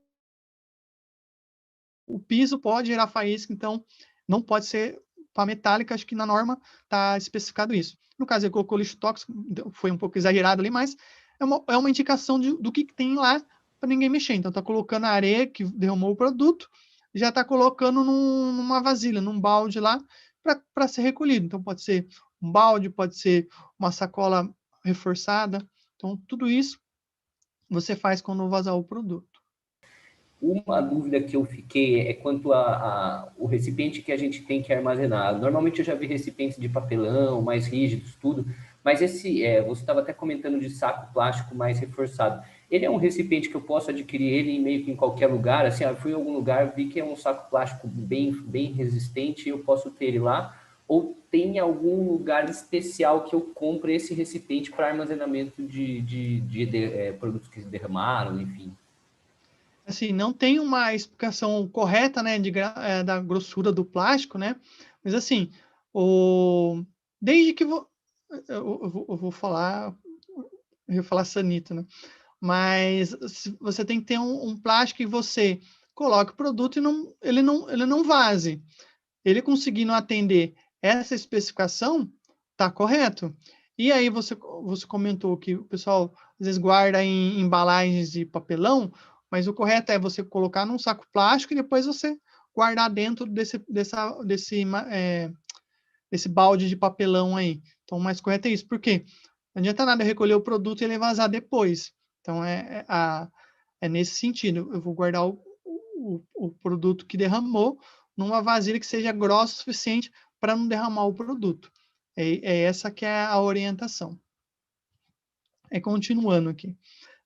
o piso pode gerar faísca, então não pode ser pá metálica, acho que na norma está especificado isso. No caso, ele colocou lixo tóxico, foi um pouco exagerado ali, mas é uma indicação do que tem lá para ninguém mexer. Então, está colocando a areia que derramou o produto, já está colocando numa vasilha, num balde lá, para ser recolhido. Então, pode ser um balde, pode ser uma sacola reforçada. Então, tudo isso você faz quando vazar o produto. Uma dúvida que eu fiquei é quanto o recipiente que a gente tem que armazenar. Normalmente eu já vi recipientes de papelão, mais rígidos, tudo, mas você estava até comentando de saco plástico mais reforçado. Ele é um recipiente que eu posso adquirir ele meio que em qualquer lugar? Assim, eu fui em algum lugar, vi que é um saco plástico bem resistente e eu posso ter ele lá? Ou tem algum lugar especial que eu compre esse recipiente para armazenamento de produtos que se derramaram, enfim? Assim, não tem uma explicação correta, né, da grossura do plástico, né? Mas assim, desde que eu vou falar, eu ia falar sanita, né? Mas você tem que ter um plástico que você coloque o produto e ele não vaze. Ele conseguindo atender essa especificação, tá correto. E aí você comentou que o pessoal às vezes guarda em embalagens de papelão, mas o correto é você colocar num saco plástico e depois você guardar dentro desse balde de papelão aí. Então, o mais correto é isso. Por quê? Não adianta nada eu recolher o produto e ele vazar depois. Então, é nesse sentido. Eu vou guardar o produto que derramou numa vasilha que seja grossa o suficiente para não derramar o produto. É essa que é a orientação. Continuando aqui.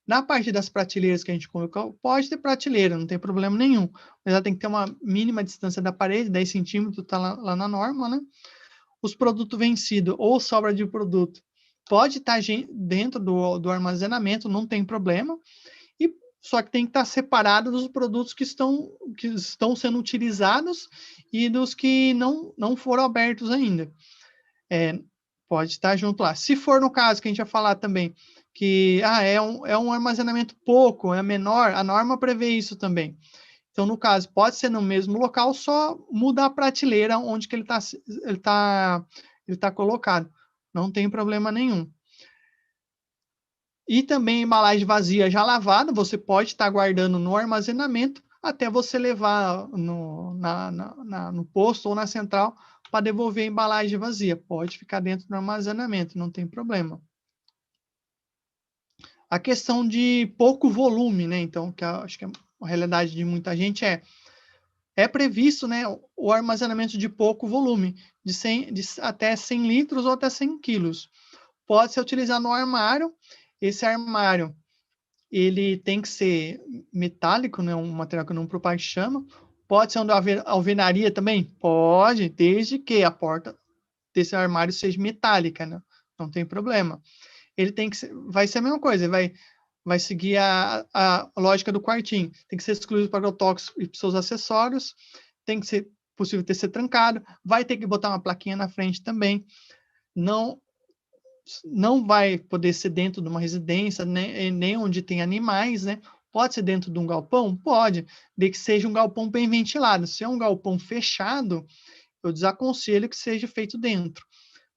Na parte das prateleiras que a gente colocou, pode ter prateleira, não tem problema nenhum. Mas ela tem que ter uma mínima distância da parede, 10 centímetros, está lá na norma, né? Os produtos vencidos ou sobra de produto pode estar dentro do armazenamento, não tem problema. Só que tem que estar separado dos produtos que estão sendo utilizados e dos que não foram abertos ainda. Pode estar junto lá. Se for no caso que a gente vai falar também, que é um armazenamento pouco, é menor, a norma prevê isso também. Então, no caso, pode ser no mesmo local, só muda a prateleira onde que ele tá colocado. Não tem problema nenhum. E também embalagem vazia já lavada, você pode estar guardando no armazenamento até você levar no posto ou na central para devolver a embalagem vazia. Pode ficar dentro do armazenamento, não tem problema. A questão de pouco volume, né? Então, que acho que a realidade de muita gente é previsto, né, o armazenamento de pouco volume, até 100 litros ou até 100 quilos. Pode ser utilizado no armário. Esse armário, ele tem que ser metálico, né, um material que não propague chama. Pode ser uma alvenaria também? Pode, desde que a porta desse armário seja metálica, né? Não tem problema. Ele vai ser a mesma coisa, vai seguir a lógica do quartinho. Tem que ser excluído para agrotóxicos e seus acessórios, tem que ser possível ter ser trancado, vai ter que botar uma plaquinha na frente também. Não vai poder ser dentro de uma residência, nem onde tem animais, né? Pode ser dentro de um galpão? Pode, desde que seja um galpão bem ventilado. Se é um galpão fechado, eu desaconselho que seja feito dentro,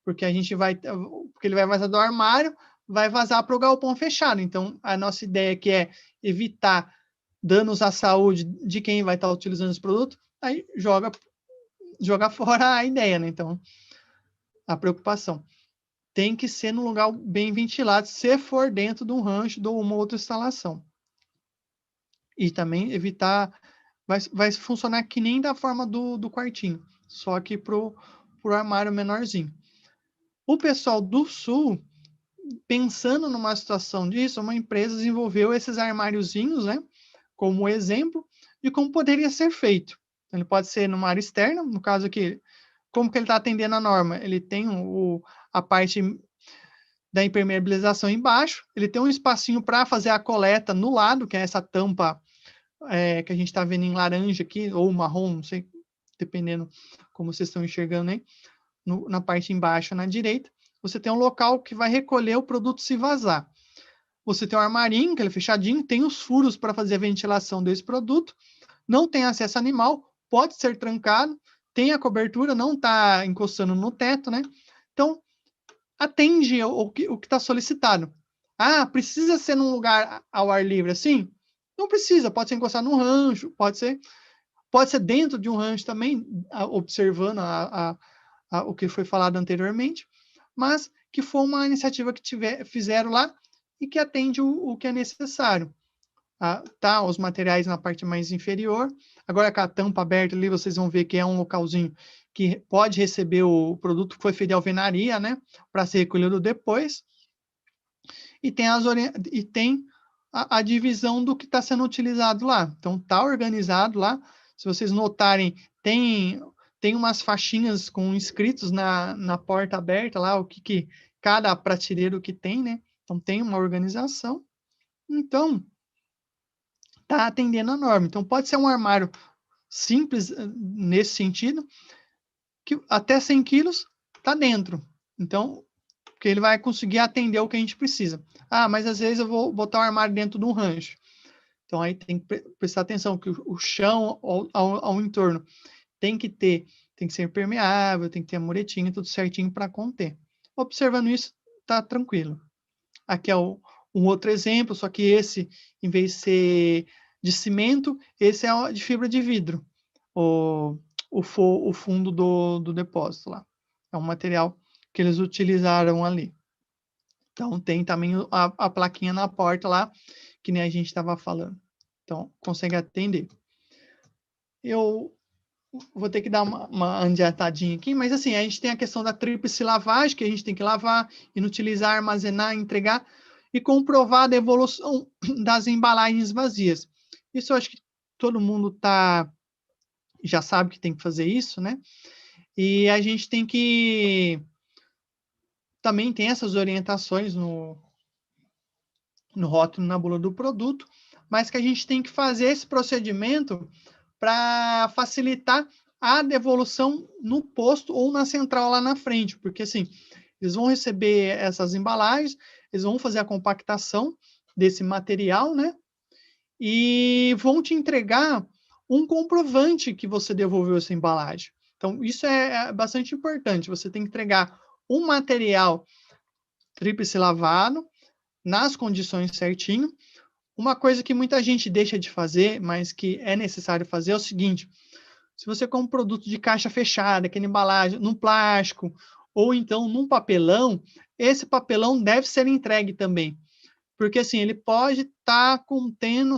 porque ele vai vazar do armário, vai vazar para o galpão fechado. Então, a nossa ideia aqui é evitar danos à saúde de quem vai estar utilizando esse produto, aí joga fora a ideia, né? Então, a preocupação tem que ser num lugar bem ventilado, se for dentro de um rancho ou uma outra instalação. E também evitar, vai funcionar que nem da forma do quartinho, só que pro armário menorzinho. O pessoal do Sul, pensando numa situação disso, uma empresa desenvolveu esses armáriozinhos, né, como exemplo de como poderia ser feito. Então, ele pode ser numa área externa, no caso aqui, como que ele está atendendo a norma? Ele tem a parte da impermeabilização embaixo, ele tem um espacinho para fazer a coleta no lado, que é essa tampa que a gente está vendo em laranja aqui, ou marrom, não sei, dependendo como vocês estão enxergando aí, na parte embaixo, na direita, você tem um local que vai recolher o produto se vazar. Você tem um armarinho, que ele é fechadinho, tem os furos para fazer a ventilação desse produto, não tem acesso animal, pode ser trancado, tem a cobertura, não está encostando no teto, né? Então, atende o que está solicitado. Ah, precisa ser num lugar ao ar livre assim? Não precisa, pode ser encostado num rancho, pode ser dentro de um rancho também, observando o que foi falado anteriormente, mas que foi uma iniciativa que fizeram lá e que atende o que é necessário. Tá, os materiais na parte mais inferior. Agora, com a tampa aberta ali, vocês vão ver que é um localzinho que pode receber o produto que foi feito de alvenaria, né, para ser recolhido depois. E tem a divisão do que está sendo utilizado lá. Então, está organizado lá. Se vocês notarem, tem umas faixinhas com inscritos na porta aberta lá, o que cada prateleiro que tem, né? Então, tem uma organização. Então, está atendendo a norma. Então, pode ser um armário simples nesse sentido, que até 100 quilos está dentro. Então, porque ele vai conseguir atender o que a gente precisa. Ah, mas às vezes eu vou botar o armário dentro de um rancho. Então, aí tem que prestar atenção que o chão ao entorno tem que ser impermeável, tem que ter a muretinha, tudo certinho para conter. Observando isso, tá tranquilo. Aqui é um outro exemplo, só que esse, em vez de ser de cimento, esse é de fibra de vidro, o fundo do depósito lá. É um material que eles utilizaram ali. Então, tem também a plaquinha na porta lá, que nem a gente estava falando. Então, consegue atender. Eu vou ter que dar uma adiantadinha aqui, mas assim, a gente tem a questão da tríplice lavagem, que a gente tem que lavar, inutilizar, armazenar, entregar, e comprovar a evolução das embalagens vazias. Isso eu acho que todo mundo já sabe que tem que fazer isso, né? E a gente tem que também tem essas orientações no rótulo, na bula do produto, mas que a gente tem que fazer esse procedimento para facilitar a devolução no posto ou na central lá na frente, porque assim, eles vão receber essas embalagens, eles vão fazer a compactação desse material, né? E vão te entregar um comprovante que você devolveu essa embalagem. Então, isso é bastante importante. Você tem que entregar um material tríplice lavado, nas condições certinho. Uma coisa que muita gente deixa de fazer, mas que é necessário fazer, é o seguinte: se você compra um produto de caixa fechada, aquela embalagem, num plástico, ou então num papelão, esse papelão deve ser entregue também. Porque, assim, ele pode estar contendo...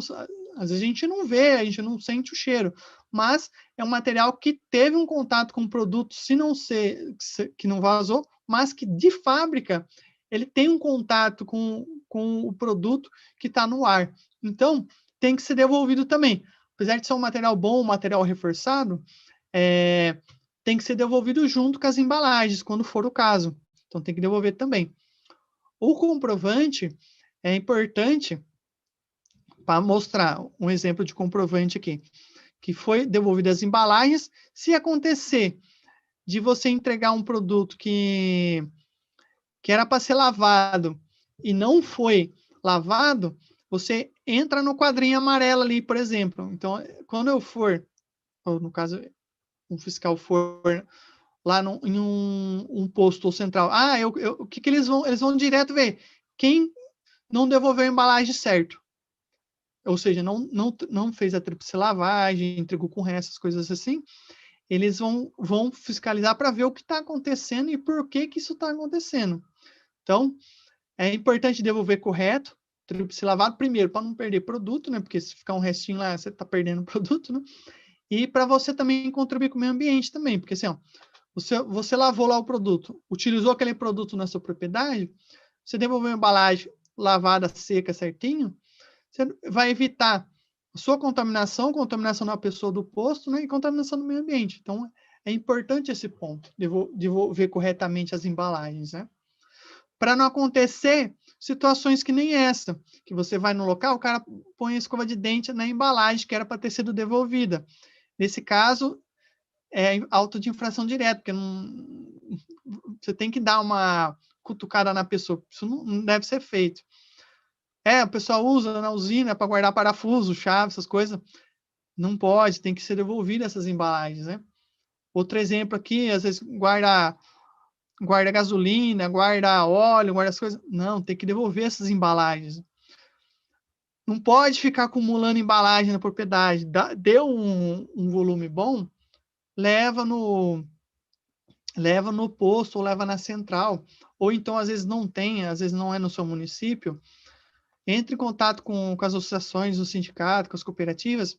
Às vezes a gente não vê, a gente não sente o cheiro, mas é um material que teve um contato com o produto, se não ser que não vazou, mas que de fábrica ele tem um contato com o produto que está no ar. Então, tem que ser devolvido também. Apesar de ser um material bom, um material reforçado, tem que ser devolvido junto com as embalagens, quando for o caso. Então, tem que devolver também. O comprovante é importante para mostrar um exemplo de comprovante aqui, que foi devolvido as embalagens. Se acontecer de você entregar um produto que era para ser lavado e não foi lavado, você entra no quadrinho amarelo ali, por exemplo. Então, quando eu for, ou no caso, um fiscal for lá em um posto central, o que eles vão? Eles vão direto ver quem não devolveu a embalagem certo. Ou seja, não fez a tríplice lavagem, entregou com restos, coisas assim. Eles vão fiscalizar para ver o que está acontecendo e por que isso está acontecendo. Então, é importante devolver correto, tríplice lavado, primeiro, para não perder produto, né? Porque se ficar um restinho lá, você está perdendo produto, né? E para você também contribuir com o meio ambiente também, porque assim, ó, você lavou lá o produto, utilizou aquele produto na sua propriedade, você devolveu a embalagem lavada, seca, certinho, você vai evitar a sua contaminação da pessoa do posto, né, e contaminação do meio ambiente. Então, é importante esse ponto, devolver corretamente as embalagens, né? Para não acontecer situações que nem essa, que você vai no local, o cara põe a escova de dente na embalagem que era para ter sido devolvida. Nesse caso, é auto de infração direta, porque você tem que dar uma cutucada na pessoa. Isso não deve ser feito. O pessoal usa na usina para guardar parafuso, chave, essas coisas. Não pode, tem que ser devolvido essas embalagens, né? Outro exemplo aqui, às vezes guarda gasolina, guarda óleo, guarda as coisas. Não, tem que devolver essas embalagens. Não pode ficar acumulando embalagem na propriedade. Deu um volume bom, leva no posto ou leva na central. Ou então, às vezes não tem, às vezes não é no seu município. Entre em contato com as associações, o sindicato, com as cooperativas,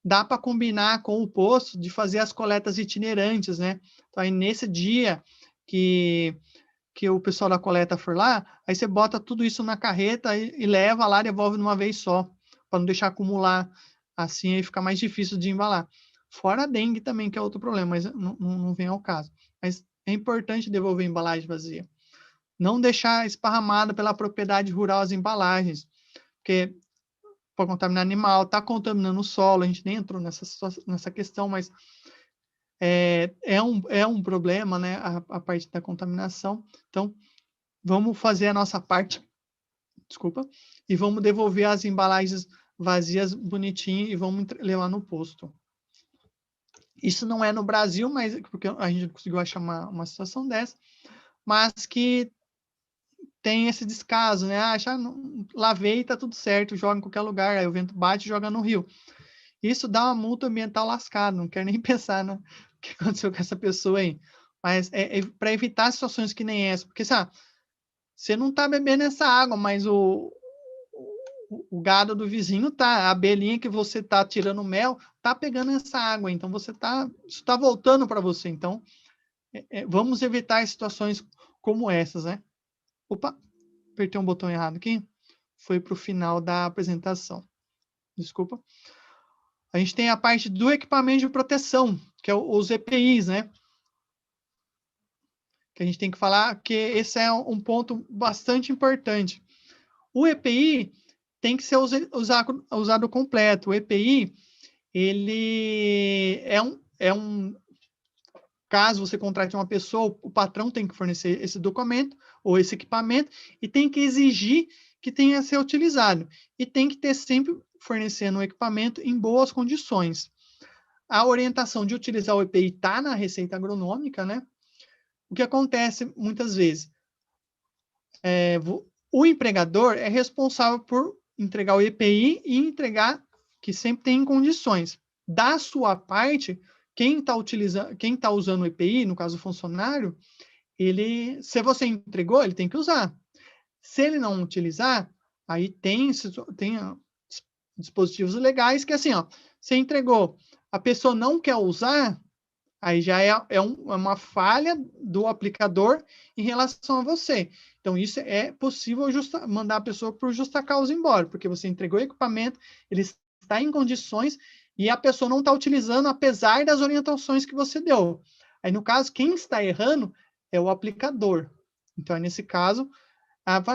dá para combinar com o posto de fazer as coletas itinerantes, né? Então, aí nesse dia que o pessoal da coleta for lá, aí você bota tudo isso na carreta e leva lá, devolve de uma vez só, para não deixar acumular, assim aí fica mais difícil de embalar. Fora a dengue também, que é outro problema, mas não vem ao caso. Mas é importante devolver a embalagem vazia. Não deixar esparramada pela propriedade rural as embalagens, porque pode contaminar animal, está contaminando o solo, a gente nem entrou nessa questão, mas é um problema, né, a parte da contaminação. Então, vamos fazer a nossa parte, desculpa, e vamos devolver as embalagens vazias bonitinho e vamos levar no posto. Isso não é no Brasil, mas porque a gente não conseguiu achar uma situação dessa, mas que tem esse descaso, né? Lavei, tá tudo certo, joga em qualquer lugar, aí o vento bate e joga no rio. Isso dá uma multa ambiental lascada, não quero nem pensar no que aconteceu com essa pessoa aí. Mas para evitar situações que nem essa, porque você não tá bebendo essa água, mas o gado do vizinho tá, a abelhinha que você tá tirando mel, tá pegando essa água, então isso tá voltando para você. Então, vamos evitar situações como essas, né? Opa, apertei um botão errado aqui. Foi para o final da apresentação. Desculpa. A gente tem a parte do equipamento de proteção, que é os EPIs, né? Que a gente tem que falar que esse é um ponto bastante importante. O EPI tem que ser usado completo. O EPI, ele é um caso você contrate uma pessoa, o patrão tem que fornecer esse documento ou esse equipamento e tem que exigir que tenha a ser utilizado. E tem que ter sempre fornecendo o equipamento em boas condições. A orientação de utilizar o EPI está na receita agronômica, né? O que acontece muitas vezes? o empregador é responsável por entregar o EPI e entregar que sempre tem em condições. Da sua parte, quem está usando o EPI, no caso o funcionário, se você entregou, ele tem que usar. Se ele não utilizar, aí tem dispositivos legais que assim, você entregou, a pessoa não quer usar, aí já é uma falha do aplicador em relação a você. Então, isso é possível mandar a pessoa por justa causa embora, porque você entregou o equipamento, ele está em condições e a pessoa não está utilizando, apesar das orientações que você deu. Aí, no caso, quem está errando é o aplicador. Então, nesse caso,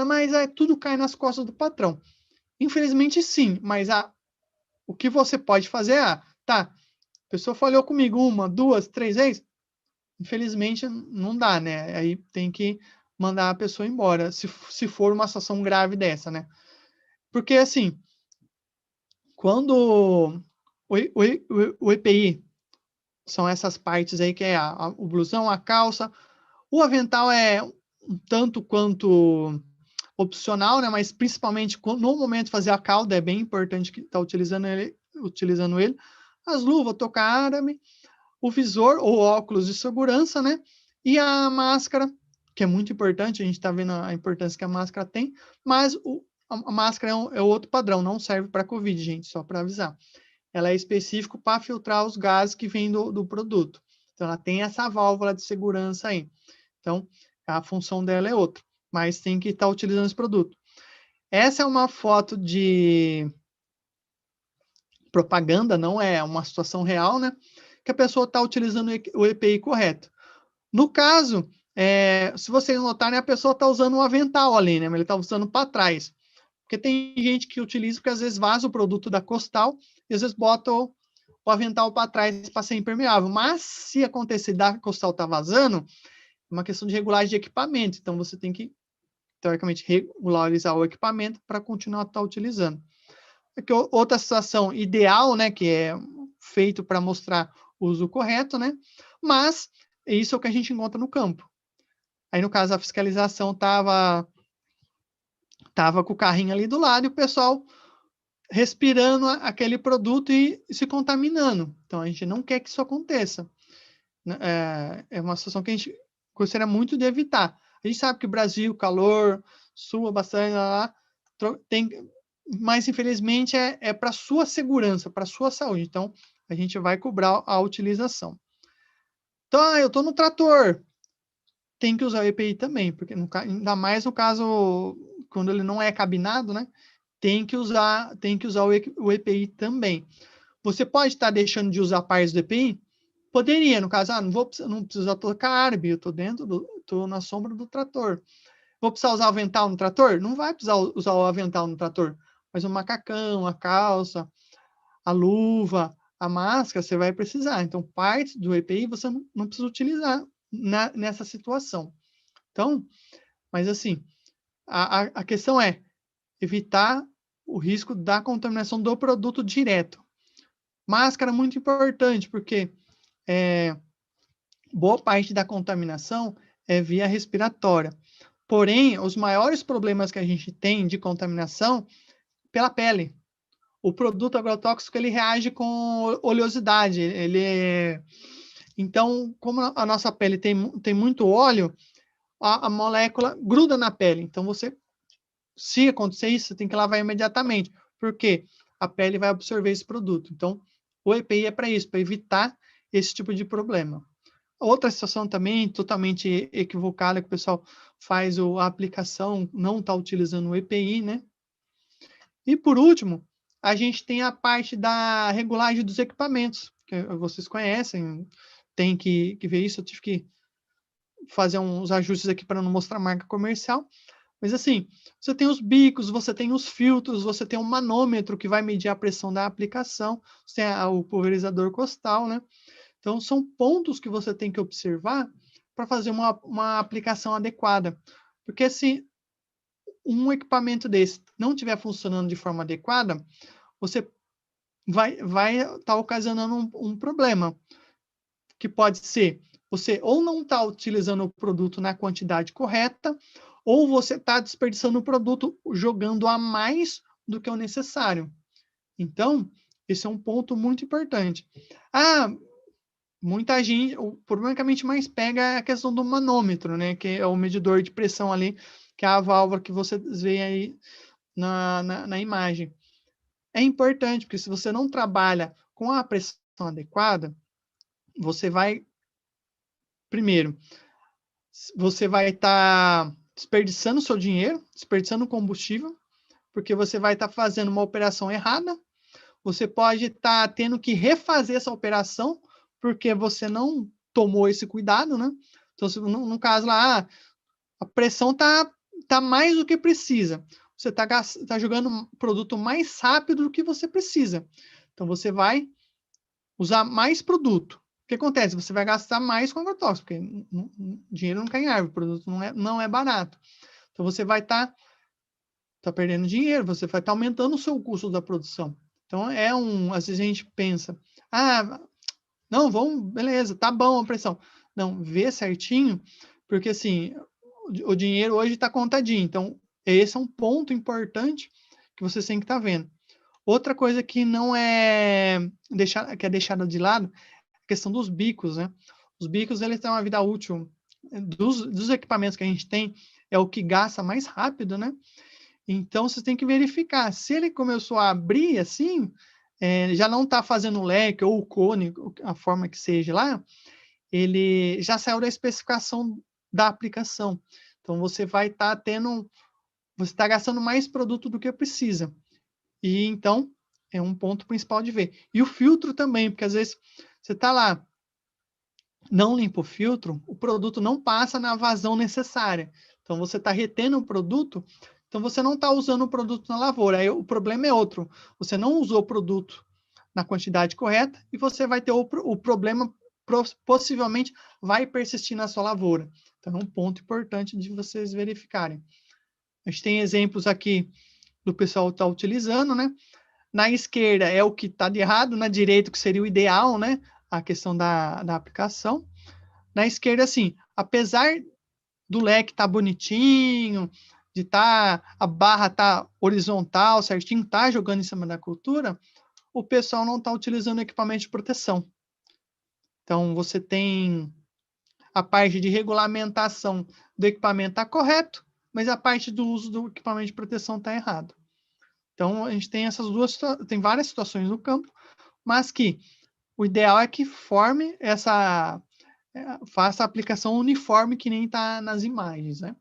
mas tudo cai nas costas do patrão. Infelizmente, sim, mas o que você pode fazer tá, a pessoa falhou comigo 1, 2, 3 vezes, infelizmente não dá, né? Aí tem que mandar a pessoa embora, se for uma situação grave dessa, né? Porque, assim, quando o EPI são essas partes aí, que é o blusão, a calça, o avental é um tanto quanto opcional, né? Mas principalmente no momento de fazer a cauda, é bem importante que tá utilizando ele. As luvas, touca árabe, o visor ou óculos de segurança, né? E a máscara, que é muito importante, a gente está vendo a importância que a máscara tem, mas a máscara é outro padrão, não serve para Covid, gente, só para avisar. Ela é específica para filtrar os gases que vêm do produto. Então, ela tem essa válvula de segurança aí. Então, a função dela é outra, mas tem que estar utilizando esse produto. Essa é uma foto de propaganda, não é uma situação real, né? Que a pessoa está utilizando o EPI correto. No caso, se vocês notarem, a pessoa está usando um avental ali, né? Ele está usando para trás. Porque tem gente que utiliza, porque às vezes vaza o produto da costal e às vezes bota o avental para trás para ser impermeável. Mas se acontecer da costal estar vazando, é uma questão de regulagem de equipamento. Então você tem que, teoricamente, regularizar o equipamento para continuar utilizando. Aqui, outra situação ideal, né, que é feito para mostrar o uso correto, né? Mas isso é o que a gente encontra no campo. Aí, no caso, a fiscalização estava com o carrinho ali do lado e o pessoal respirando aquele produto e se contaminando. Então, a gente não quer que isso aconteça. É uma situação que a gente gostaria muito de evitar. A gente sabe que o Brasil, calor, sua bastante, mas infelizmente é para sua segurança, para sua saúde. Então, a gente vai cobrar a utilização. Então, eu estou no trator, tem que usar o EPI também, porque ainda mais no caso quando ele não é cabinado, né? Tem que usar o EPI também. Você pode estar deixando de usar partes do EPI? Poderia, no caso, não preciso tocar árabe, eu estou na sombra do trator. Vou precisar usar o avental no trator? Não vai precisar usar o avental no trator, mas o macacão, a calça, a luva, a máscara, você vai precisar. Então, parte do EPI você não precisa utilizar nessa situação. Então, mas assim, a questão é evitar o risco da contaminação do produto direto. Máscara é muito importante, porque boa parte da contaminação é via respiratória. Porém, os maiores problemas que a gente tem de contaminação pela pele. O produto agrotóxico ele reage com oleosidade. Então, como a nossa pele tem muito óleo, a molécula gruda na pele. Então, se acontecer isso, você tem que lavar imediatamente, porque a pele vai absorver esse produto. Então, o EPI é para isso, para evitar esse tipo de problema. Outra situação também totalmente equivocada, que o pessoal faz a aplicação, não está utilizando o EPI, né? E, por último, a gente tem a parte da regulagem dos equipamentos, que vocês conhecem, tem que ver isso, eu tive que fazer uns ajustes aqui para não mostrar marca comercial, mas assim, você tem os bicos, você tem os filtros, você tem um manômetro que vai medir a pressão da aplicação, você tem o pulverizador costal, né? Então, são pontos que você tem que observar para fazer uma aplicação adequada. Porque se um equipamento desse não estiver funcionando de forma adequada, você vai estar ocasionando um problema, que pode ser você ou não está utilizando o produto na quantidade correta, ou você está desperdiçando o produto jogando a mais do que o necessário. Então, esse é um ponto muito importante. Muita gente, o problema que a gente mais pega é a questão do manômetro, né? Que é o medidor de pressão ali, que é a válvula que você vê aí na imagem. É importante, porque se você não trabalha com a pressão adequada, você vai, primeiro, você vai estar desperdiçando seu dinheiro, desperdiçando combustível, porque você vai estar fazendo uma operação errada, você pode estar tendo que refazer essa operação, porque você não tomou esse cuidado, né? Então, no caso lá, a pressão tá mais do que precisa. Você tá jogando um produto mais rápido do que você precisa. Então, você vai usar mais produto. O que acontece? Você vai gastar mais com agrotóxico, porque dinheiro não cai em árvore, o produto não é barato. Então, você vai estar perdendo dinheiro, você vai estar aumentando o seu custo da produção. Então, às vezes a gente pensa, não, beleza, tá bom a pressão. Não, vê certinho, porque assim, o dinheiro hoje está contadinho. Então, esse é um ponto importante que você tem que estar vendo. Outra coisa que não é que é deixada de lado, é a questão dos bicos, né? Os bicos, eles têm uma vida útil. Dos equipamentos que a gente tem, é o que gasta mais rápido, né? Então, você tem que verificar. Se ele começou a abrir assim, já não está fazendo leque ou o cone, a forma que seja lá, ele já saiu da especificação da aplicação. Então, você vai estar você está gastando mais produto do que precisa. E então, é um ponto principal de ver. E o filtro também, porque às vezes você está lá, não limpa o filtro, o produto não passa na vazão necessária. Então, você está retendo o produto, então você não está usando o produto na lavoura. Aí o problema é outro. Você não usou o produto na quantidade correta e você vai ter o problema, possivelmente vai persistir na sua lavoura. Então, é um ponto importante de vocês verificarem. A gente tem exemplos aqui do pessoal que está utilizando, né? Na esquerda é o que está de errado, na direita o que seria o ideal, né? A questão da aplicação. Na esquerda, assim, apesar do leque estar bonitinho, de a barra tá horizontal, certinho, tá jogando em cima da cultura, o pessoal não está utilizando equipamento de proteção. Então, você tem a parte de regulamentação do equipamento está correto, mas a parte do uso do equipamento de proteção está errado. Então, a gente tem tem várias situações no campo, mas que o ideal é que faça a aplicação uniforme que nem está nas imagens, né?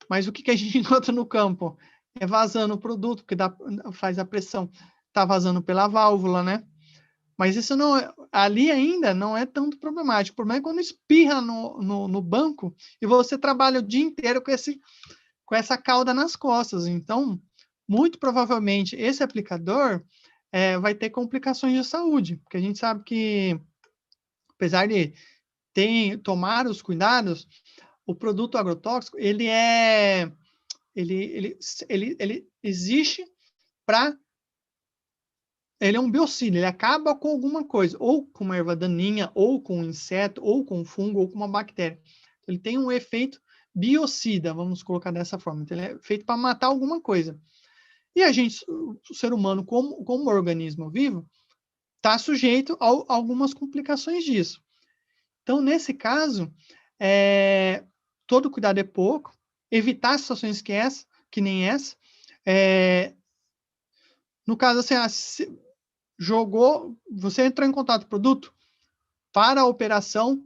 Mas o que a gente encontra no campo? É vazando o produto, porque faz a pressão, está vazando pela válvula, né? Mas isso ali ainda não é tanto problemático. O problema é quando espirra no banco e você trabalha o dia inteiro com essa cauda nas costas. Então, muito provavelmente, esse aplicador vai ter complicações de saúde, porque a gente sabe que, apesar de tomar os cuidados, o produto agrotóxico, ele existe para... Ele é um biocida, ele acaba com alguma coisa, ou com uma erva daninha, ou com um inseto, ou com um fungo, ou com uma bactéria. Ele tem um efeito biocida, vamos colocar dessa forma. Então, ele é feito para matar alguma coisa. E a gente, o ser humano, como um organismo vivo, está sujeito a algumas complicações disso. Então, nesse caso, todo cuidado é pouco, evitar situações que nem essa. No caso, assim, você entrou em contato com o produto, para a operação,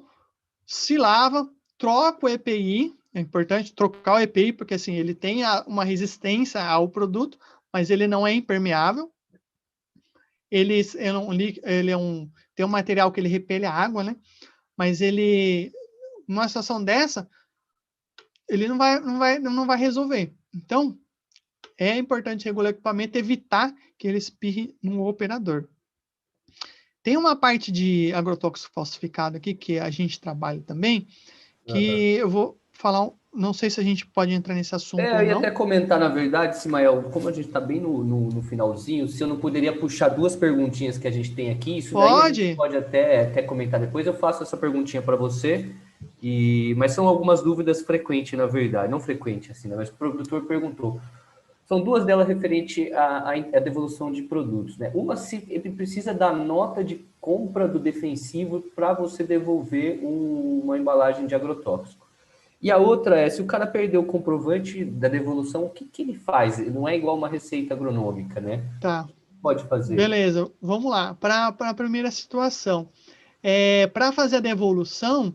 se lava, troca o EPI, é importante trocar o EPI, porque assim, ele tem uma resistência ao produto, mas ele não é impermeável. Tem um material que ele repele a água, né? Mas numa situação dessa, ele não vai resolver. Então, é importante regular o equipamento, evitar que ele espirre no operador. Tem uma parte de agrotóxico falsificado aqui, que a gente trabalha também, que eu vou falar, não sei se a gente pode entrar nesse assunto ou não. Eu ia até comentar, na verdade, Simael, como a gente está bem no finalzinho, se eu não poderia puxar duas perguntinhas que a gente tem aqui, isso daí a gente pode até comentar depois. Eu faço essa perguntinha para você Mas são algumas dúvidas frequentes, na verdade, não frequentes, assim, né? Mas o produtor perguntou. São duas delas referentes à devolução de produtos, né? Uma, se ele precisa da nota de compra do defensivo para você devolver uma embalagem de agrotóxico. E a outra é, se o cara perdeu o comprovante da devolução, o que ele faz? Não é igual uma receita agronômica, né? Tá. Pode fazer. Beleza, vamos lá. Para a primeira situação, para fazer a devolução,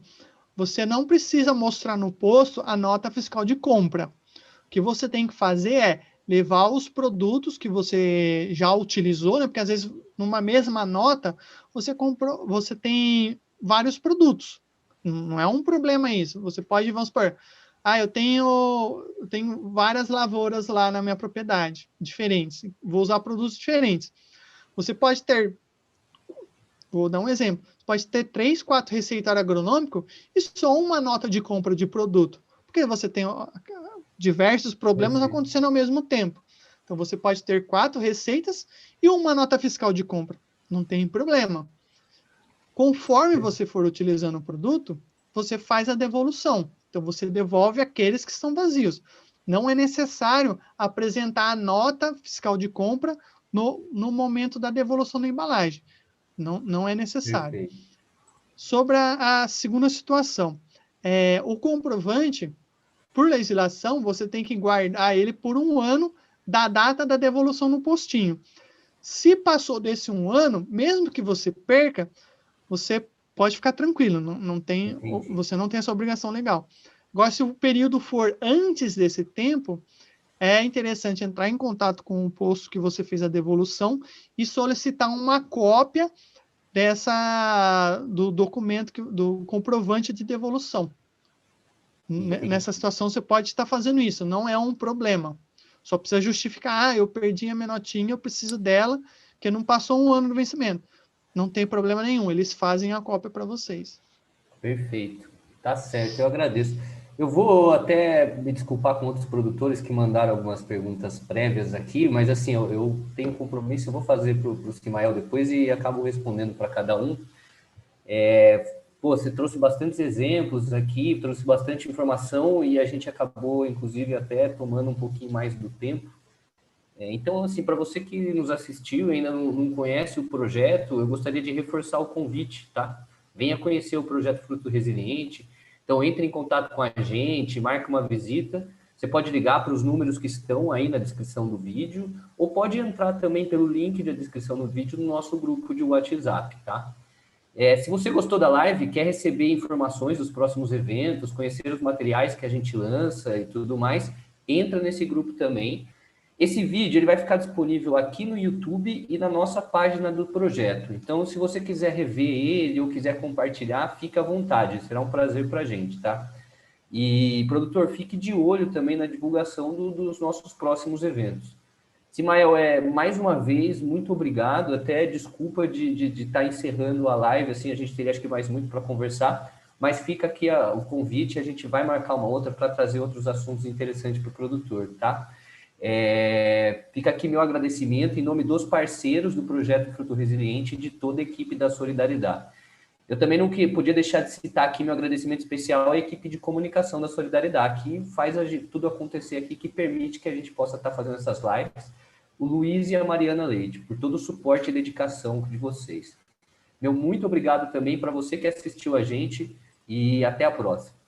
você não precisa mostrar no posto a nota fiscal de compra. O que você tem que fazer é levar os produtos que você já utilizou, né? Porque às vezes numa mesma nota você tem vários produtos. Não é um problema isso. Você pode, vamos supor, eu tenho várias lavouras lá na minha propriedade, diferentes. Vou usar produtos diferentes. Você pode ter, vou dar um exemplo, você pode ter 3, 4 receitários agronômicos e só uma nota de compra de produto. Porque você tem diversos problemas acontecendo ao mesmo tempo. Então, você pode ter 4 receitas e uma nota fiscal de compra. Não tem problema. Conforme você for utilizando o produto, você faz a devolução. Então, você devolve aqueles que estão vazios. Não é necessário apresentar a nota fiscal de compra no momento da devolução da embalagem. Não é necessário. Perfeito. Sobre a segunda situação, o comprovante, por legislação, você tem que guardar ele por 1 ano da data da devolução no postinho. Se passou desse 1 ano, mesmo que você perca, você pode ficar tranquilo, você não tem essa obrigação legal. Agora, se o período for antes desse tempo, é interessante entrar em contato com o posto que você fez a devolução e solicitar uma cópia do documento, do comprovante de devolução. Nessa situação, você pode estar fazendo isso, não é um problema. Só precisa justificar, eu perdi a minha notinha, eu preciso dela, porque não passou 1 ano do vencimento. Não tem problema nenhum, eles fazem a cópia para vocês. Perfeito. Tá certo, eu agradeço. Eu vou até me desculpar com outros produtores que mandaram algumas perguntas prévias aqui, mas assim, eu tenho compromisso, eu vou fazer para o Simael depois e acabo respondendo para cada um. Você trouxe bastantes exemplos aqui, trouxe bastante informação e a gente acabou, inclusive, até tomando um pouquinho mais do tempo. Então, assim, para você que nos assistiu e ainda não conhece o projeto, eu gostaria de reforçar o convite, tá? Venha conhecer o projeto Fruto Resiliente. Então, entre em contato com a gente, marque uma visita. Você pode ligar para os números que estão aí na descrição do vídeo, ou pode entrar também pelo link da descrição do vídeo no nosso grupo de WhatsApp, tá? Se você gostou da live, quer receber informações dos próximos eventos, conhecer os materiais que a gente lança e tudo mais, entra nesse grupo também. Esse vídeo ele vai ficar disponível aqui no YouTube e na nossa página do projeto. Então, se você quiser rever ele ou quiser compartilhar, fica à vontade. Será um prazer para a gente, tá? E, produtor, fique de olho também na divulgação dos nossos próximos eventos. Simael, mais uma vez, muito obrigado. Até desculpa de estar encerrando a live, assim, a gente teria acho que mais muito para conversar, mas fica aqui o convite, a gente vai marcar uma outra para trazer outros assuntos interessantes para o produtor, tá? Fica aqui meu agradecimento em nome dos parceiros do Projeto Fruto Resiliente e de toda a equipe da Solidariedade. Eu também não podia deixar de citar aqui meu agradecimento especial à equipe de comunicação da Solidariedade, que faz tudo acontecer aqui, que permite que a gente possa estar fazendo essas lives, o Luiz e a Mariana Leite, por todo o suporte e dedicação de vocês. Meu muito obrigado também para você que assistiu a gente e até a próxima.